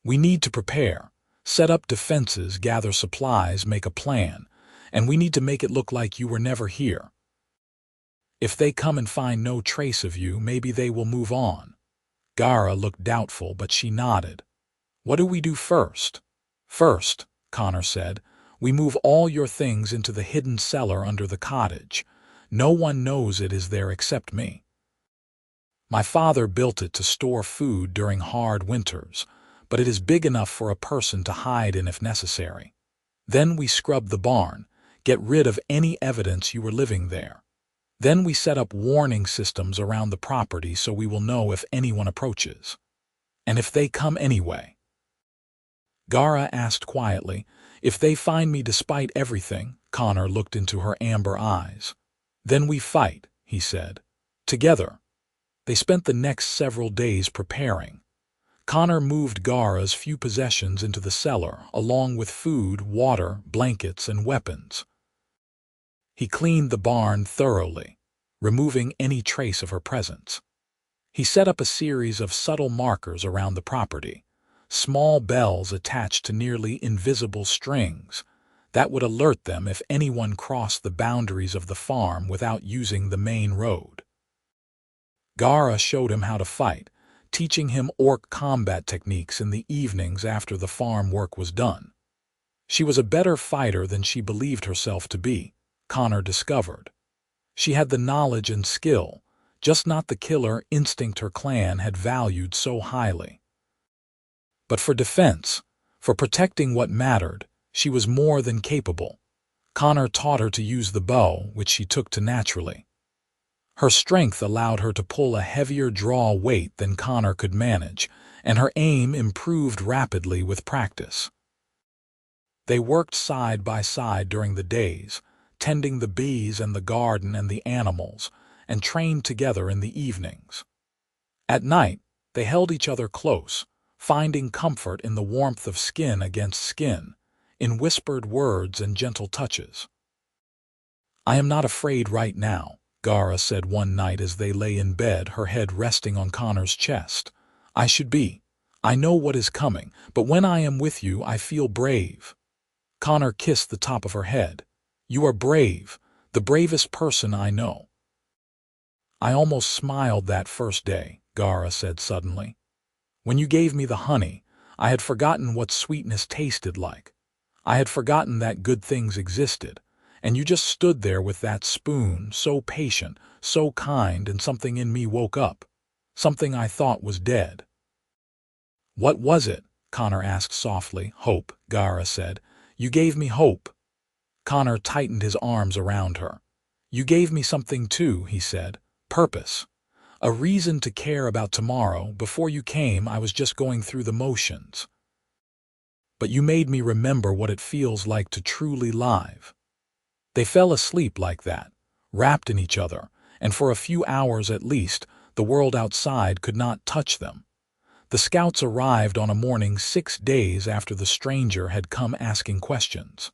"We need to prepare. Set up defenses, gather supplies, make a plan. And we need to make it look like you were never here. If they come and find no trace of you, maybe they will move on." Gara looked doubtful, but she nodded. "What do we do first?" "First," Connor said, "we move all your things into the hidden cellar under the cottage. No one knows it is there except me. My father built it to store food during hard winters, but it is big enough for a person to hide in if necessary. Then we scrub the barn, get rid of any evidence you were living there. Then we set up warning systems around the property so we will know if anyone approaches. And if they come anyway." Gara asked quietly, "If they find me despite everything?" Connor looked into her amber eyes. "Then we fight," he said. "Together." They spent the next several days preparing. Connor moved Gara's few possessions into the cellar, along with food, water, blankets, and weapons. He cleaned the barn thoroughly, removing any trace of her presence. He set up a series of subtle markers around the property, small bells attached to nearly invisible strings that would alert them if anyone crossed the boundaries of the farm without using the main road. Gara showed him how to fight, teaching him orc combat techniques in the evenings after the farm work was done. She was a better fighter than she believed herself to be, Connor discovered. She had the knowledge and skill, just not the killer instinct her clan had valued so highly. But for defense, for protecting what mattered, she was more than capable. Connor taught her to use the bow, which she took to naturally. Her strength allowed her to pull a heavier draw weight than Connor could manage, and her aim improved rapidly with practice. They worked side by side during the days, tending the bees and the garden and the animals, and trained together in the evenings. At night, they held each other close, finding comfort in the warmth of skin against skin, in whispered words and gentle touches. "I am not afraid right now," Gara said one night as they lay in bed, her head resting on Connor's chest. "I should be. I know what is coming, but when I am with you, I feel brave." Connor kissed the top of her head. "You are brave, the bravest person I know." "I almost smiled that first day," Gara said suddenly. "When you gave me the honey, I had forgotten what sweetness tasted like. I had forgotten that good things existed, and you just stood there with that spoon, so patient, so kind, and something in me woke up, something I thought was dead." "What was it?" Connor asked softly. "Hope," Gara said. "You gave me hope." Connor tightened his arms around her. "You gave me something too," he said. "Purpose. A reason to care about tomorrow. Before you came, I was just going through the motions. But you made me remember what it feels like to truly live." They fell asleep like that, wrapped in each other, and for a few hours at least, the world outside could not touch them. The scouts arrived on a morning 6 days after the stranger had come asking questions.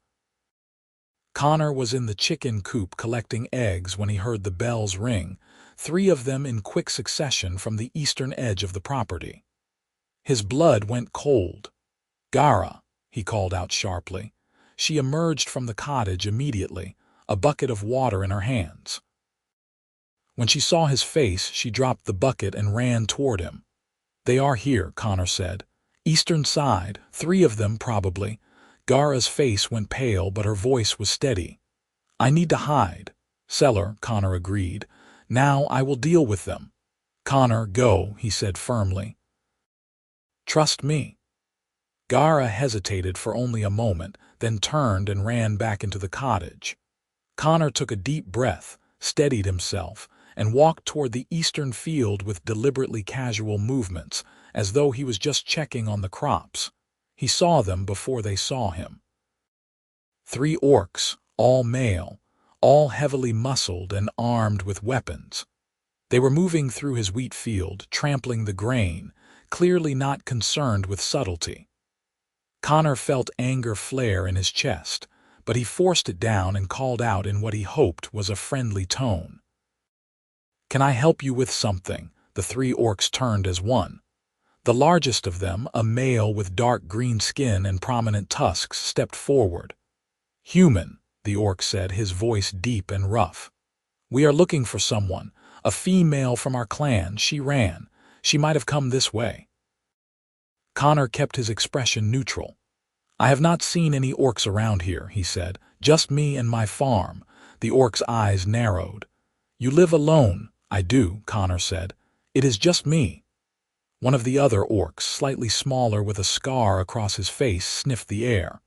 Connor was in the chicken coop collecting eggs when he heard the bells ring, 3 of them in quick succession from the eastern edge of the property. His blood went cold. "Gara," he called out sharply. She emerged from the cottage immediately, a bucket of water in her hands. When she saw his face, she dropped the bucket and ran toward him. "They are here," Connor said. "Eastern side, 3 of them probably." Gara's face went pale, but her voice was steady. "I need to hide." "Cellar," Connor agreed. "Now I will deal with them." "Connor, go," he said firmly. "Trust me." Gara hesitated for only a moment, then turned and ran back into the cottage. Connor took a deep breath, steadied himself, and walked toward the eastern field with deliberately casual movements, as though he was just checking on the crops. He saw them before they saw him. 3 orcs, all male, all heavily muscled and armed with weapons. They were moving through his wheat field, trampling the grain, clearly not concerned with subtlety. Connor felt anger flare in his chest, but he forced it down and called out in what he hoped was a friendly tone. "Can I help you with something?" The 3 orcs turned as one. The largest of them, a male with dark green skin and prominent tusks, stepped forward. "Human," the orc said, his voice deep and rough. "We are looking for someone, a female from our clan. She ran. She might have come this way." Connor kept his expression neutral. "I have not seen any orcs around here," he said. "Just me and my farm." The orc's eyes narrowed. "You live alone?" "I do," Connor said. "It is just me." One of the other orcs, slightly smaller with a scar across his face, sniffed the air.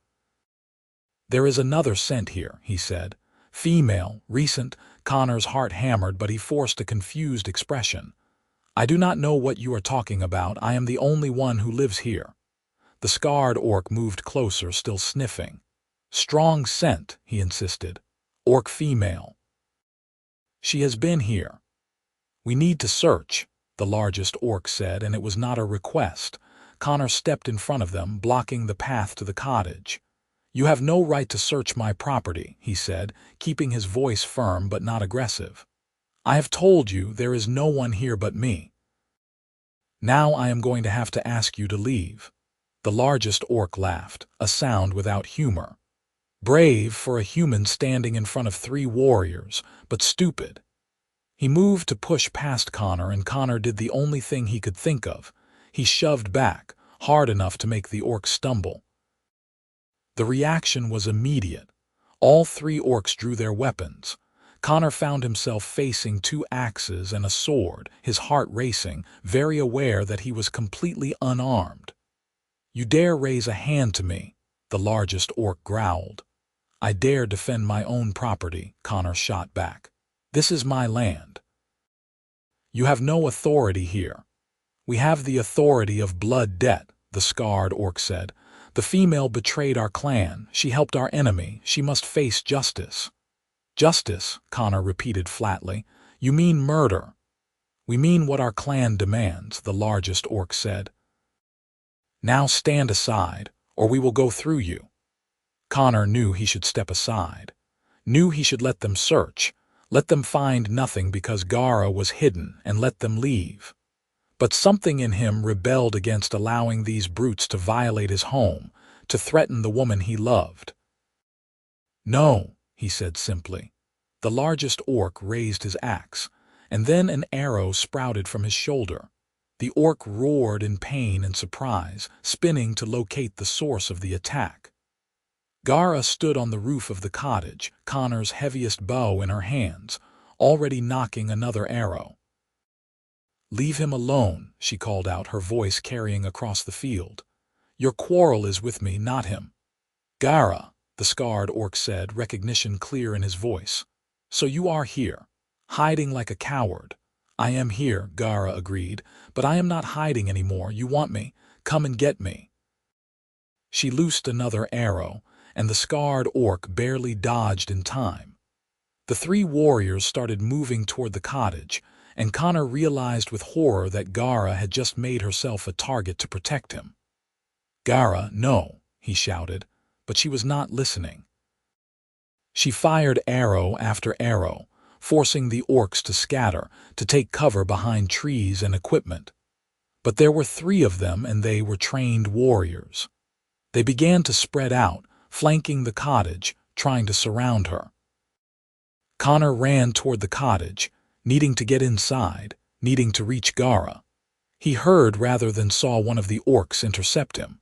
"There is another scent here," he said. "Female, recent." Connor's heart hammered, but he forced a confused expression. "I do not know what you are talking about. I am the only one who lives here." The scarred orc moved closer, still sniffing. "Strong scent," he insisted. "Orc female." "She has been here." "We need to search," the largest orc said, and it was not a request. Connor stepped in front of them, blocking the path to the cottage. "You have no right to search my property," he said, keeping his voice firm but not aggressive. "I have told you there is no one here but me. Now I am going to have to ask you to leave." The largest orc laughed, a sound without humor. Brave for a human standing in front of 3 warriors, but stupid. He moved to push past Connor, and Connor did the only thing he could think of. He shoved back, hard enough to make the orc stumble. The reaction was immediate. All 3 orcs drew their weapons. Connor found himself facing 2 axes and a sword, his heart racing, very aware that he was completely unarmed. "You dare raise a hand to me," the largest orc growled. "I dare defend my own property," Connor shot back. "This is my land." "You have no authority here." "We have the authority of blood debt," the scarred orc said. "The female betrayed our clan. She helped our enemy. She must face justice." "Justice," Connor repeated flatly. "You mean murder." "We mean what our clan demands," the largest orc said. "Now stand aside, or we will go through you." Connor knew he should step aside. Knew he should let them search. Let them find nothing because Gara was hidden, and let them leave. But something in him rebelled against allowing these brutes to violate his home, to threaten the woman he loved. "No," he said simply. The largest orc raised his axe, and then an arrow sprouted from his shoulder. The orc roared in pain and surprise, spinning to locate the source of the attack. Gara stood on the roof of the cottage, Connor's heaviest bow in her hands, already knocking another arrow. "Leave him alone," she called out, her voice carrying across the field. "Your quarrel is with me, not him." "Gara," the scarred orc said, recognition clear in his voice. "So you are here, hiding like a coward." "I am here," Gara agreed, "but I am not hiding anymore. You want me? Come and get me." She loosed another arrow, and the scarred orc barely dodged in time. The 3 warriors started moving toward the cottage, and Connor realized with horror that Gara had just made herself a target to protect him. "Gara, no," he shouted, but she was not listening. She fired arrow after arrow, forcing the orcs to scatter, to take cover behind trees and equipment. But there were 3 of them, and they were trained warriors. They began to spread out, flanking the cottage, trying to surround her. Connor ran toward the cottage, needing to get inside, needing to reach Gara. He heard rather than saw one of the orcs intercept him.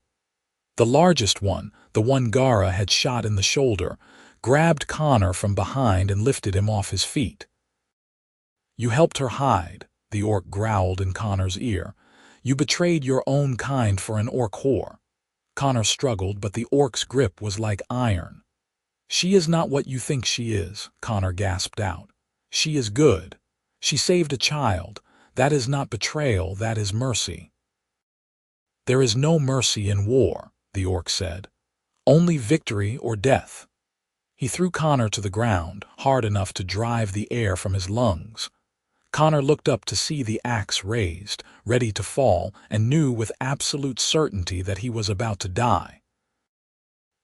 The largest one, the one Gara had shot in the shoulder, grabbed Connor from behind and lifted him off his feet. "You helped her hide," the orc growled in Connor's ear. "You betrayed your own kind for an orc whore." Connor struggled, but the orc's grip was like iron. "She is not what you think she is," Connor gasped out. "She is good. She saved a child. That is not betrayal, that is mercy." "There is no mercy in war," the orc said. "Only victory or death." He threw Connor to the ground, hard enough to drive the air from his lungs. Connor looked up to see the axe raised, ready to fall, and knew with absolute certainty that he was about to die.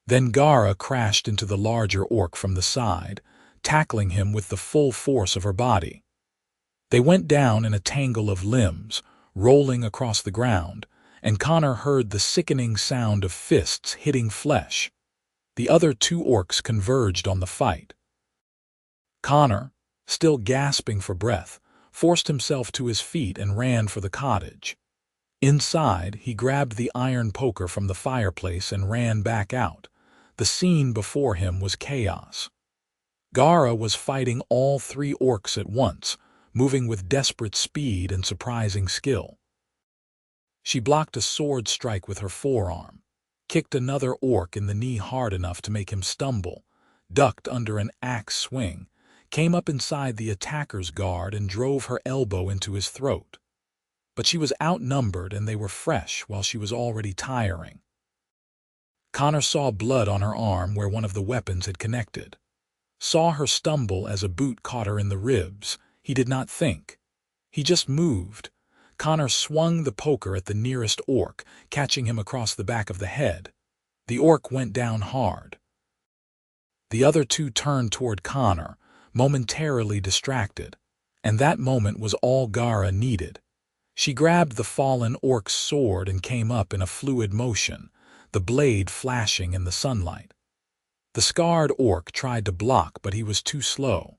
Then Gara crashed into the larger orc from the side, tackling him with the full force of her body. They went down in a tangle of limbs, rolling across the ground, and Connor heard the sickening sound of fists hitting flesh. The other 2 orcs converged on the fight. Connor, still gasping for breath, forced himself to his feet and ran for the cottage. Inside, he grabbed the iron poker from the fireplace and ran back out. The scene before him was chaos. Gara was fighting all 3 orcs at once, moving with desperate speed and surprising skill. She blocked a sword strike with her forearm, kicked another orc in the knee hard enough to make him stumble, ducked under an axe swing, came up inside the attacker's guard and drove her elbow into his throat. But she was outnumbered and they were fresh while she was already tiring. Connor saw blood on her arm where one of the weapons had connected. Saw her stumble as a boot caught her in the ribs. He did not think. He just moved. Connor swung the poker at the nearest orc, catching him across the back of the head. The orc went down hard. The other two turned toward Connor, momentarily distracted, and that moment was all Gara needed. She grabbed the fallen orc's sword and came up in a fluid motion, the blade flashing in the sunlight. The scarred orc tried to block, but he was too slow.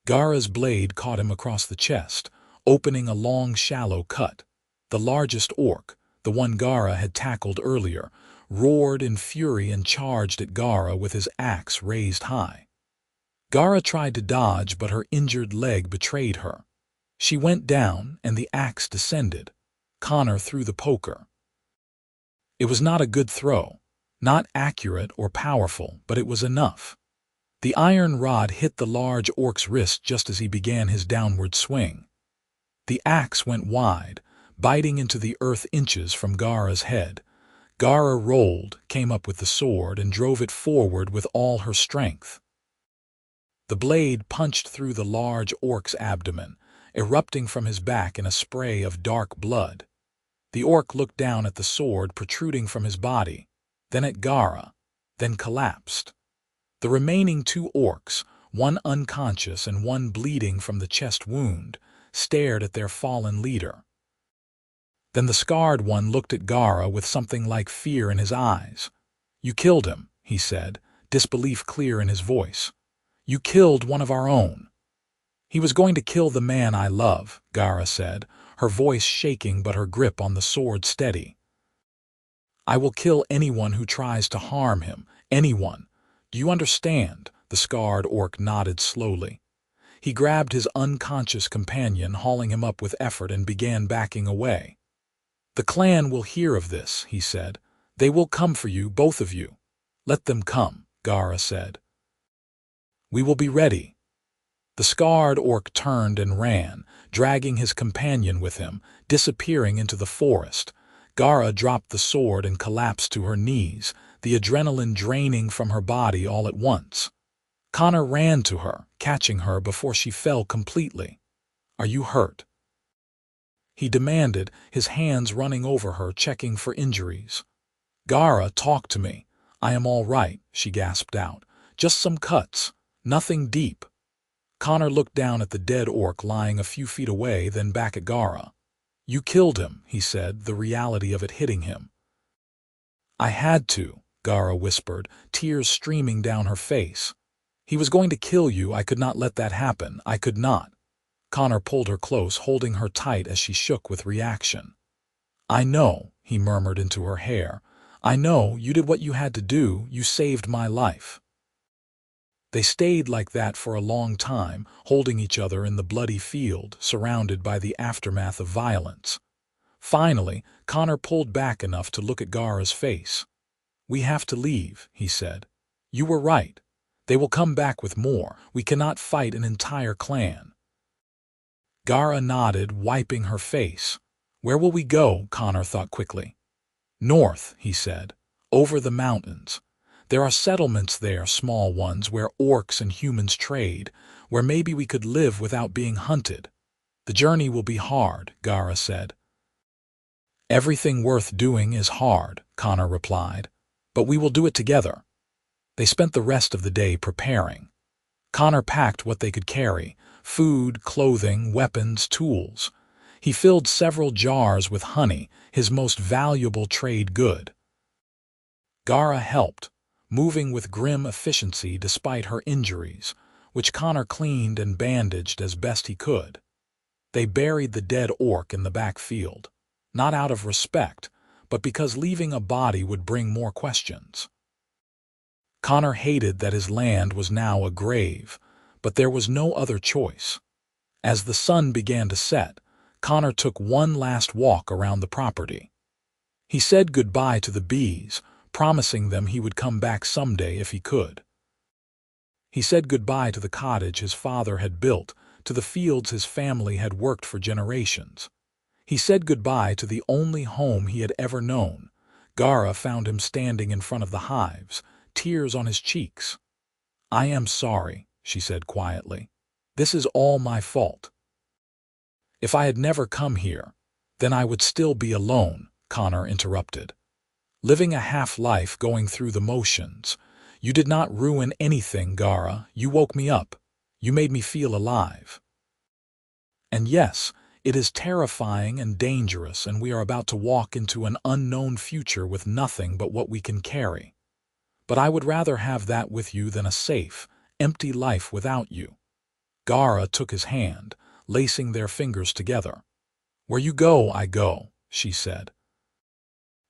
Gara's blade caught him across the chest, opening a long, shallow cut. The largest orc, the one Gara had tackled earlier, roared in fury and charged at Gara with his axe raised high. Gara tried to dodge, but her injured leg betrayed her. She went down, and the axe descended. Connor threw the poker. It was not a good throw, not accurate or powerful, but it was enough. The iron rod hit the large orc's wrist just as he began his downward swing. The axe went wide, biting into the earth inches from Gara's head. Gara rolled, came up with the sword, and drove it forward with all her strength. The blade punched through the large orc's abdomen, erupting from his back in a spray of dark blood. The orc looked down at the sword protruding from his body, then at Gara, then collapsed. The remaining two orcs, one unconscious and one bleeding from the chest wound, stared at their fallen leader. Then the scarred one looked at Gara with something like fear in his eyes. "You killed him," he said, disbelief clear in his voice. "You killed one of our own." "He was going to kill the man I love," Gara said, her voice shaking but her grip on the sword steady. "I will kill anyone who tries to harm him, anyone. Do you understand?" The scarred orc nodded slowly. He grabbed his unconscious companion, hauling him up with effort, and began backing away. "The clan will hear of this," he said. "They will come for you, both of you." "Let them come," Gara said. "We will be ready." The scarred orc turned and ran, dragging his companion with him, disappearing into the forest. Gara dropped the sword and collapsed to her knees, the adrenaline draining from her body all at once. Connor ran to her, catching her before she fell completely. "Are you hurt?" he demanded, his hands running over her, checking for injuries. "Gara, talk to me." "I am all right," she gasped out. "Just some cuts. Nothing deep." Connor looked down at the dead orc lying a few feet away, then back at Gara. "You killed him," he said, the reality of it hitting him. "I had to," Gara whispered, tears streaming down her face. "He was going to kill you. I could not let that happen. I could not." Connor pulled her close, holding her tight as she shook with reaction. "I know," he murmured into her hair. "I know, you did what you had to do. You saved my life." They stayed like that for a long time, holding each other in the bloody field, surrounded by the aftermath of violence. Finally, Connor pulled back enough to look at Gara's face. "We have to leave," he said. "You were right. They will come back with more. We cannot fight an entire clan." Gara nodded, wiping her face. "Where will we go?" Connor thought quickly. "North," he said. "Over the mountains. There are settlements there, small ones, where orcs and humans trade, where maybe we could live without being hunted." "The journey will be hard," Gara said. "Everything worth doing is hard," Connor replied. "But we will do it together." They spent the rest of the day preparing. Connor packed what they could carry: food, clothing, weapons, tools. He filled several jars with honey, his most valuable trade good. Gara helped, moving with grim efficiency despite her injuries, which Connor cleaned and bandaged as best he could. They buried the dead orc in the back field, not out of respect, but because leaving a body would bring more questions. Connor hated that his land was now a grave, but there was no other choice. As the sun began to set, Connor took one last walk around the property. He said goodbye to the bees, promising them he would come back someday if he could. He said goodbye to the cottage his father had built, to the fields his family had worked for generations. He said goodbye to the only home he had ever known. Gara found him standing in front of the hives, tears on his cheeks. "I am sorry," she said quietly. "This is all my fault." "If I had never come here, then I would still be alone," Connor interrupted. living a half-life going through the motions. You did not ruin anything, Gara. You woke me up. You made me feel alive. And yes, it is terrifying and dangerous, and we are about to walk into an unknown future with nothing but what we can carry. But I would rather have that with you than a safe, empty life without you. Gara took his hand, lacing their fingers together. Where you go, I go, she said.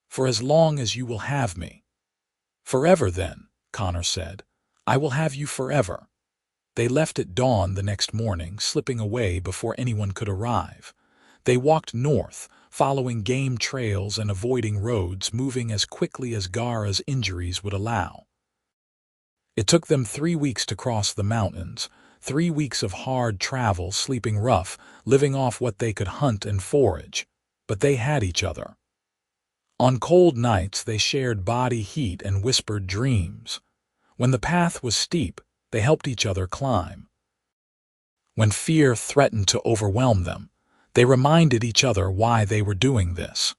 For as long as you will have me. Forever then, Connor said. I will have you forever. They left at dawn the next morning, slipping away before anyone could arrive. They walked north, following game trails and avoiding roads, moving as quickly as Gara's injuries would allow. It took them 3 weeks to cross the mountains, 3 weeks of hard travel, sleeping rough, living off what they could hunt and forage. But they had each other. On cold nights they shared body heat and whispered dreams. When the path was steep, they helped each other climb. When fear threatened to overwhelm them, they reminded each other why they were doing this.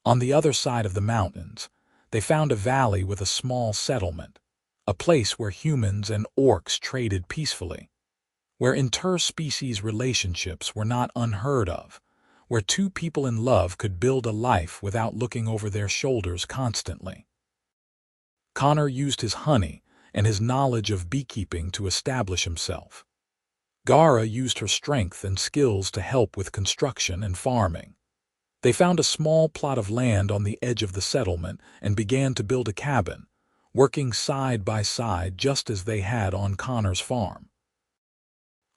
On the other side of the mountains, they found a valley with a small settlement, a place where humans and orcs traded peacefully, where interspecies relationships were not unheard of, where two people in love could build a life without looking over their shoulders constantly. Connor used his honey and his knowledge of beekeeping to establish himself. Gara used her strength and skills to help with construction and farming. They found a small plot of land on the edge of the settlement and began to build a cabin, working side by side just as they had on Connor's farm.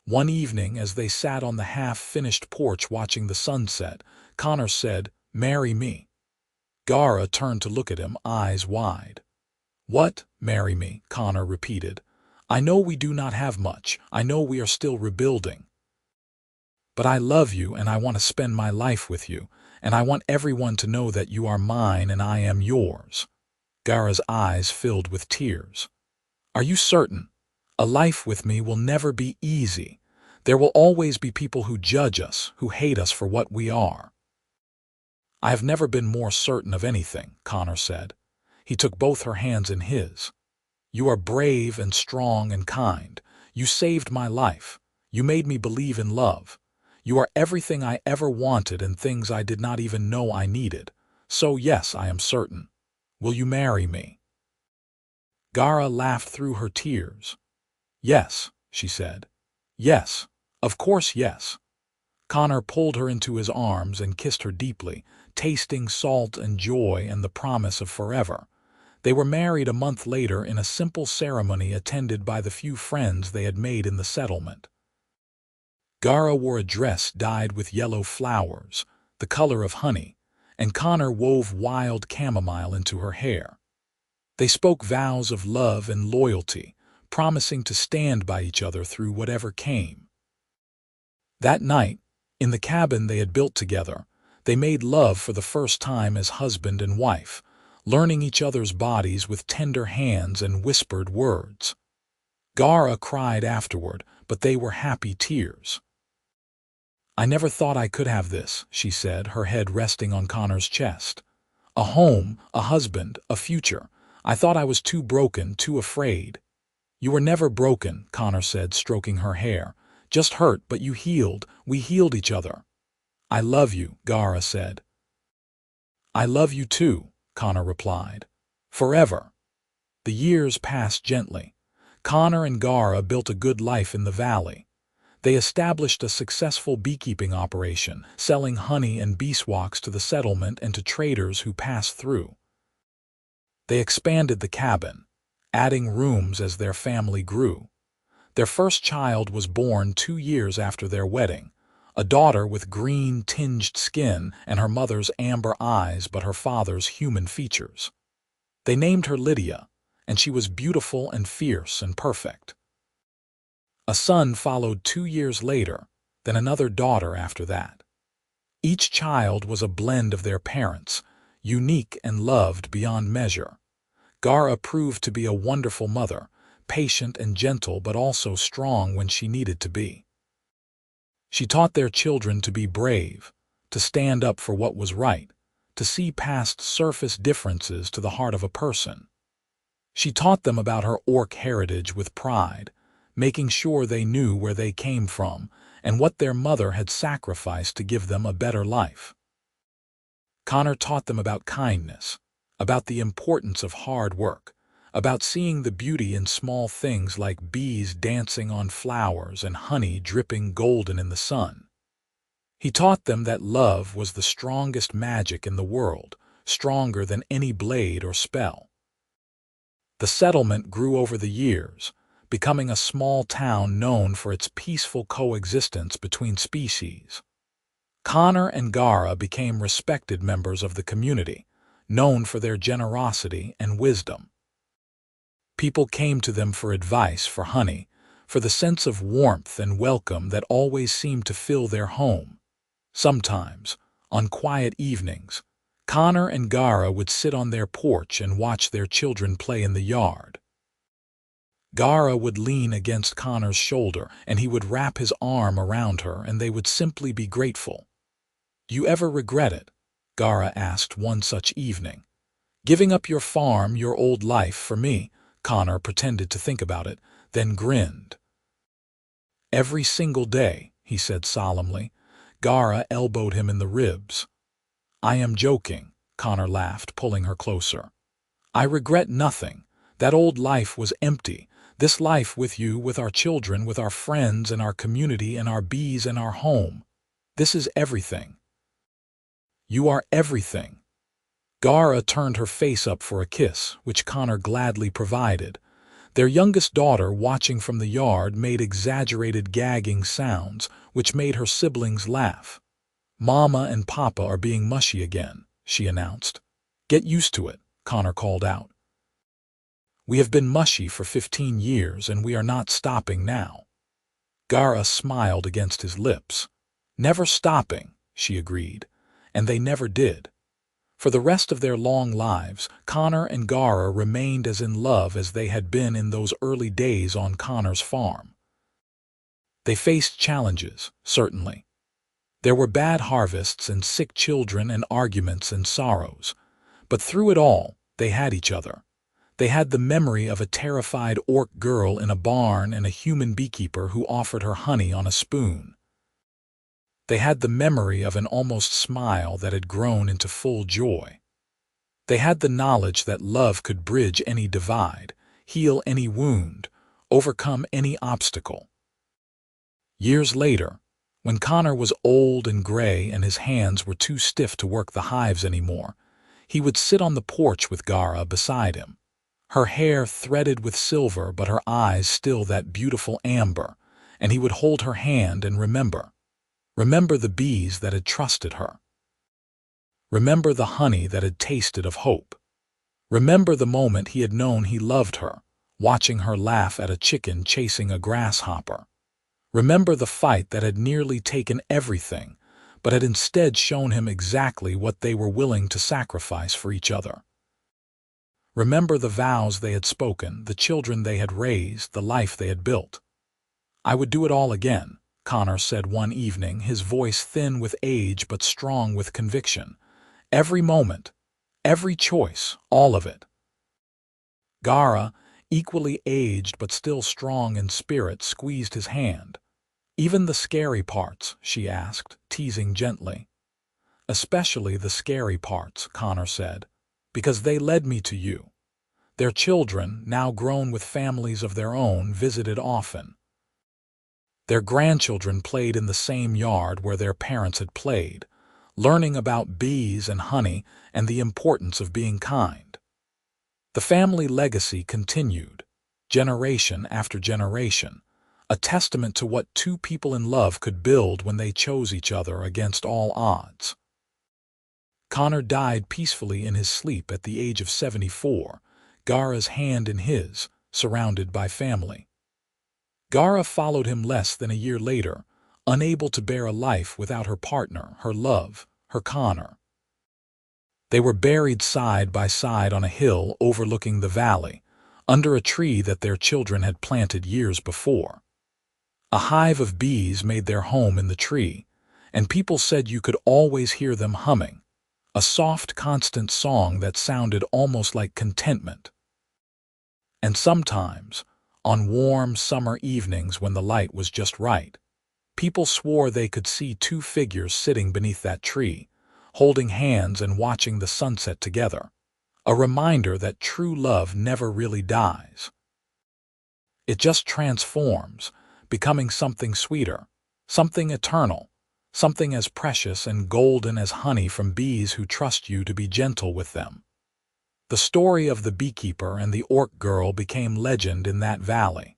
One evening, as they sat on the half-finished porch watching the sunset, Connor said, "Marry me." Gara turned to look at him, eyes wide. "What, marry me?" Connor repeated. "I know we do not have much. I know we are still rebuilding. But I love you and I want to spend my life with you, and I want everyone to know that you are mine and I am yours." Gara's eyes filled with tears. "Are you certain? A life with me will never be easy. There will always be people who judge us, who hate us for what we are." "I have never been more certain of anything," Connor said. He took both her hands in his. "You are brave and strong and kind. You saved my life. You made me believe in love. You are everything I ever wanted and things I did not even know I needed. So yes, I am certain. Will you marry me?" Gara laughed through her tears. "Yes," she said. "Yes, of course yes." Connor pulled her into his arms and kissed her deeply, tasting salt and joy and the promise of forever. They were married a month later in a simple ceremony attended by the few friends they had made in the settlement. Gara wore a dress dyed with yellow flowers, the color of honey, and Connor wove wild chamomile into her hair. They spoke vows of love and loyalty, promising to stand by each other through whatever came. That night, in the cabin they had built together, they made love for the first time as husband and wife, learning each other's bodies with tender hands and whispered words. Gara cried afterward, but they were happy tears. "I never thought I could have this," she said, her head resting on Connor's chest. "A home, a husband, a future. I thought I was too broken, too afraid." "You were never broken," Connor said, stroking her hair. "Just hurt, but you healed. We healed each other." "I love you," Gara said. "I love you too," Connor replied. "Forever." The years passed gently. Connor and Gara built a good life in the valley. They established a successful beekeeping operation, selling honey and beeswax to the settlement and to traders who passed through. They expanded the cabin, adding rooms as their family grew. Their first child was born 2 years after their wedding, a daughter with green-tinged skin and her mother's amber eyes but her father's human features. They named her Lydia, and she was beautiful and fierce and perfect. A son followed 2 years later, then another daughter after that. Each child was a blend of their parents, unique and loved beyond measure. Gara proved to be a wonderful mother, patient and gentle but also strong when she needed to be. She taught their children to be brave, to stand up for what was right, to see past surface differences to the heart of a person. She taught them about her orc heritage with pride, making sure they knew where they came from and what their mother had sacrificed to give them a better life. Connor taught them about kindness, about the importance of hard work, about seeing the beauty in small things like bees dancing on flowers and honey dripping golden in the sun. He taught them that love was the strongest magic in the world, stronger than any blade or spell. The settlement grew over the years, becoming a small town known for its peaceful coexistence between species. Connor and Gara became respected members of the community, known for their generosity and wisdom. People came to them for advice, for honey, for the sense of warmth and welcome that always seemed to fill their home. Sometimes, on quiet evenings, Connor and Gara would sit on their porch and watch their children play in the yard. Gara would lean against Connor's shoulder, and he would wrap his arm around her, and they would simply be grateful. "Do you ever regret it?" Gara asked one such evening. "Giving up your farm, your old life, for me?" Connor pretended to think about it, then grinned. "Every single day," he said solemnly. Gara elbowed him in the ribs. "I am joking," Connor laughed, pulling her closer. "I regret nothing. That old life was empty. This life with you, with our children, with our friends and our community and our bees and our home. This is everything. You are everything." Gara turned her face up for a kiss, which Connor gladly provided. Their youngest daughter, watching from the yard, made exaggerated gagging sounds, which made her siblings laugh. "Mama and Papa are being mushy again," she announced. "Get used to it," Connor called out. "We have been mushy for 15 years, and we are not stopping now." Gara smiled against his lips. "Never stopping," she agreed, and they never did. For the rest of their long lives, Connor and Gara remained as in love as they had been in those early days on Connor's farm. They faced challenges, certainly. There were bad harvests and sick children and arguments and sorrows. But through it all, they had each other. They had the memory of a terrified orc girl in a barn and a human beekeeper who offered her honey on a spoon. They had the memory of an almost smile that had grown into full joy. They had the knowledge that love could bridge any divide, heal any wound, overcome any obstacle. Years later, when Connor was old and gray and his hands were too stiff to work the hives anymore, he would sit on the porch with Gara beside him. Her hair threaded with silver, but her eyes still that beautiful amber, and he would hold her hand and remember the bees that had trusted her. Remember the honey that had tasted of hope. Remember the moment he had known he loved her, watching her laugh at a chicken chasing a grasshopper. Remember the fight that had nearly taken everything, but had instead shown him exactly what they were willing to sacrifice for each other. Remember the vows they had spoken, the children they had raised, the life they had built. "I would do it all again," Connor said one evening, his voice thin with age but strong with conviction. "Every moment, every choice, all of it." Gara, equally aged but still strong in spirit, squeezed his hand. "Even the scary parts?" she asked, teasing gently. "Especially the scary parts," Connor said, "because they led me to you." Their children, now grown with families of their own, visited often. Their grandchildren played in the same yard where their parents had played, learning about bees and honey and the importance of being kind. The family legacy continued, generation after generation, a testament to what two people in love could build when they chose each other against all odds. Connor died peacefully in his sleep at the age of 74, Gara's hand in his, surrounded by family. Gara followed him less than a year later, unable to bear a life without her partner, her love, her Connor. They were buried side by side on a hill overlooking the valley, under a tree that their children had planted years before. A hive of bees made their home in the tree, and people said you could always hear them humming, a soft, constant song that sounded almost like contentment. And sometimes, on warm summer evenings when the light was just right, people swore they could see two figures sitting beneath that tree, holding hands and watching the sunset together, a reminder that true love never really dies. It just transforms, becoming something sweeter, something eternal, something as precious and golden as honey from bees who trust you to be gentle with them. The story of the beekeeper and the orc girl became legend in that valley.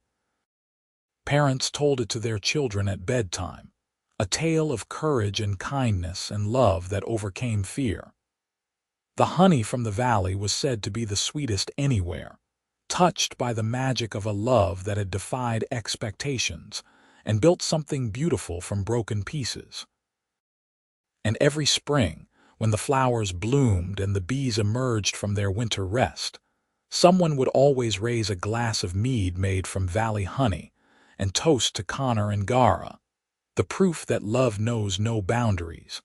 Parents told it to their children at bedtime, a tale of courage and kindness and love that overcame fear. The honey from the valley was said to be the sweetest anywhere, touched by the magic of a love that had defied expectations and built something beautiful from broken pieces. And every spring, when the flowers bloomed and the bees emerged from their winter rest, someone would always raise a glass of mead made from valley honey and toast to Connor and Gara, the proof that love knows no boundaries,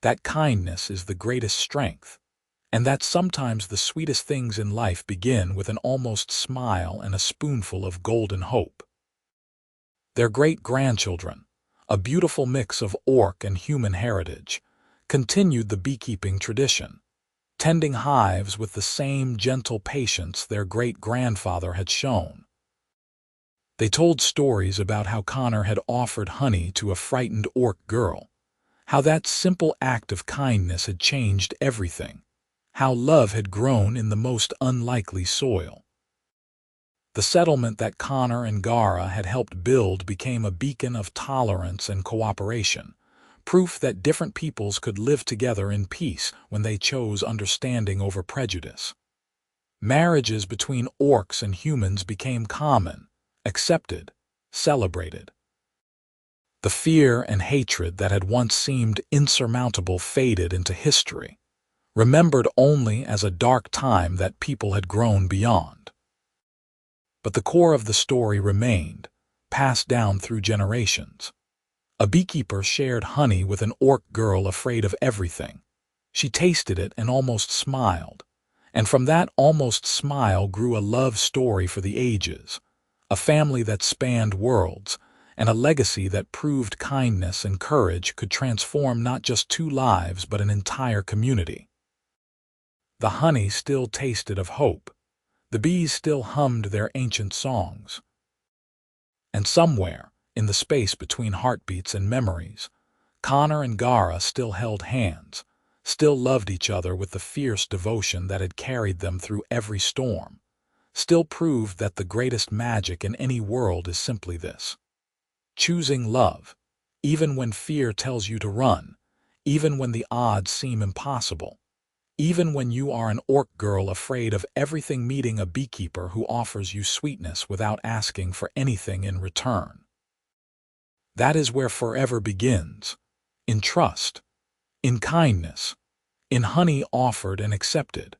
that kindness is the greatest strength, and that sometimes the sweetest things in life begin with an almost smile and a spoonful of golden hope. Their great-grandchildren, a beautiful mix of orc and human heritage, continued the beekeeping tradition, tending hives with the same gentle patience their great-grandfather had shown. They told stories about how Connor had offered honey to a frightened orc girl, how that simple act of kindness had changed everything, how love had grown in the most unlikely soil. The settlement that Connor and Gara had helped build became a beacon of tolerance and cooperation, proof that different peoples could live together in peace when they chose understanding over prejudice. Marriages between orcs and humans became common, accepted, celebrated. The fear and hatred that had once seemed insurmountable faded into history, remembered only as a dark time that people had grown beyond. But the core of the story remained, passed down through generations. A beekeeper shared honey with an orc girl afraid of everything. She tasted it and almost smiled, and from that almost smile grew a love story for the ages, a family that spanned worlds, and a legacy that proved kindness and courage could transform not just two lives but an entire community. The honey still tasted of hope. The bees still hummed their ancient songs. And somewhere, in the space between heartbeats and memories, Connor and Gara still held hands, still loved each other with the fierce devotion that had carried them through every storm, still proved that the greatest magic in any world is simply this: choosing love, even when fear tells you to run, even when the odds seem impossible, even when you are an orc girl afraid of everything, meeting a beekeeper who offers you sweetness without asking for anything in return. That is where forever begins, in trust, in kindness, in honey offered and accepted,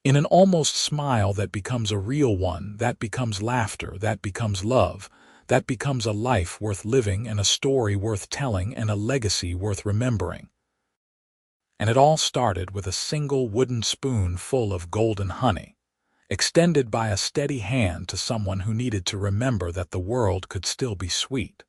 in an almost smile that becomes a real one, that becomes laughter, that becomes love, that becomes a life worth living and a story worth telling and a legacy worth remembering. And it all started with a single wooden spoon full of golden honey, extended by a steady hand to someone who needed to remember that the world could still be sweet.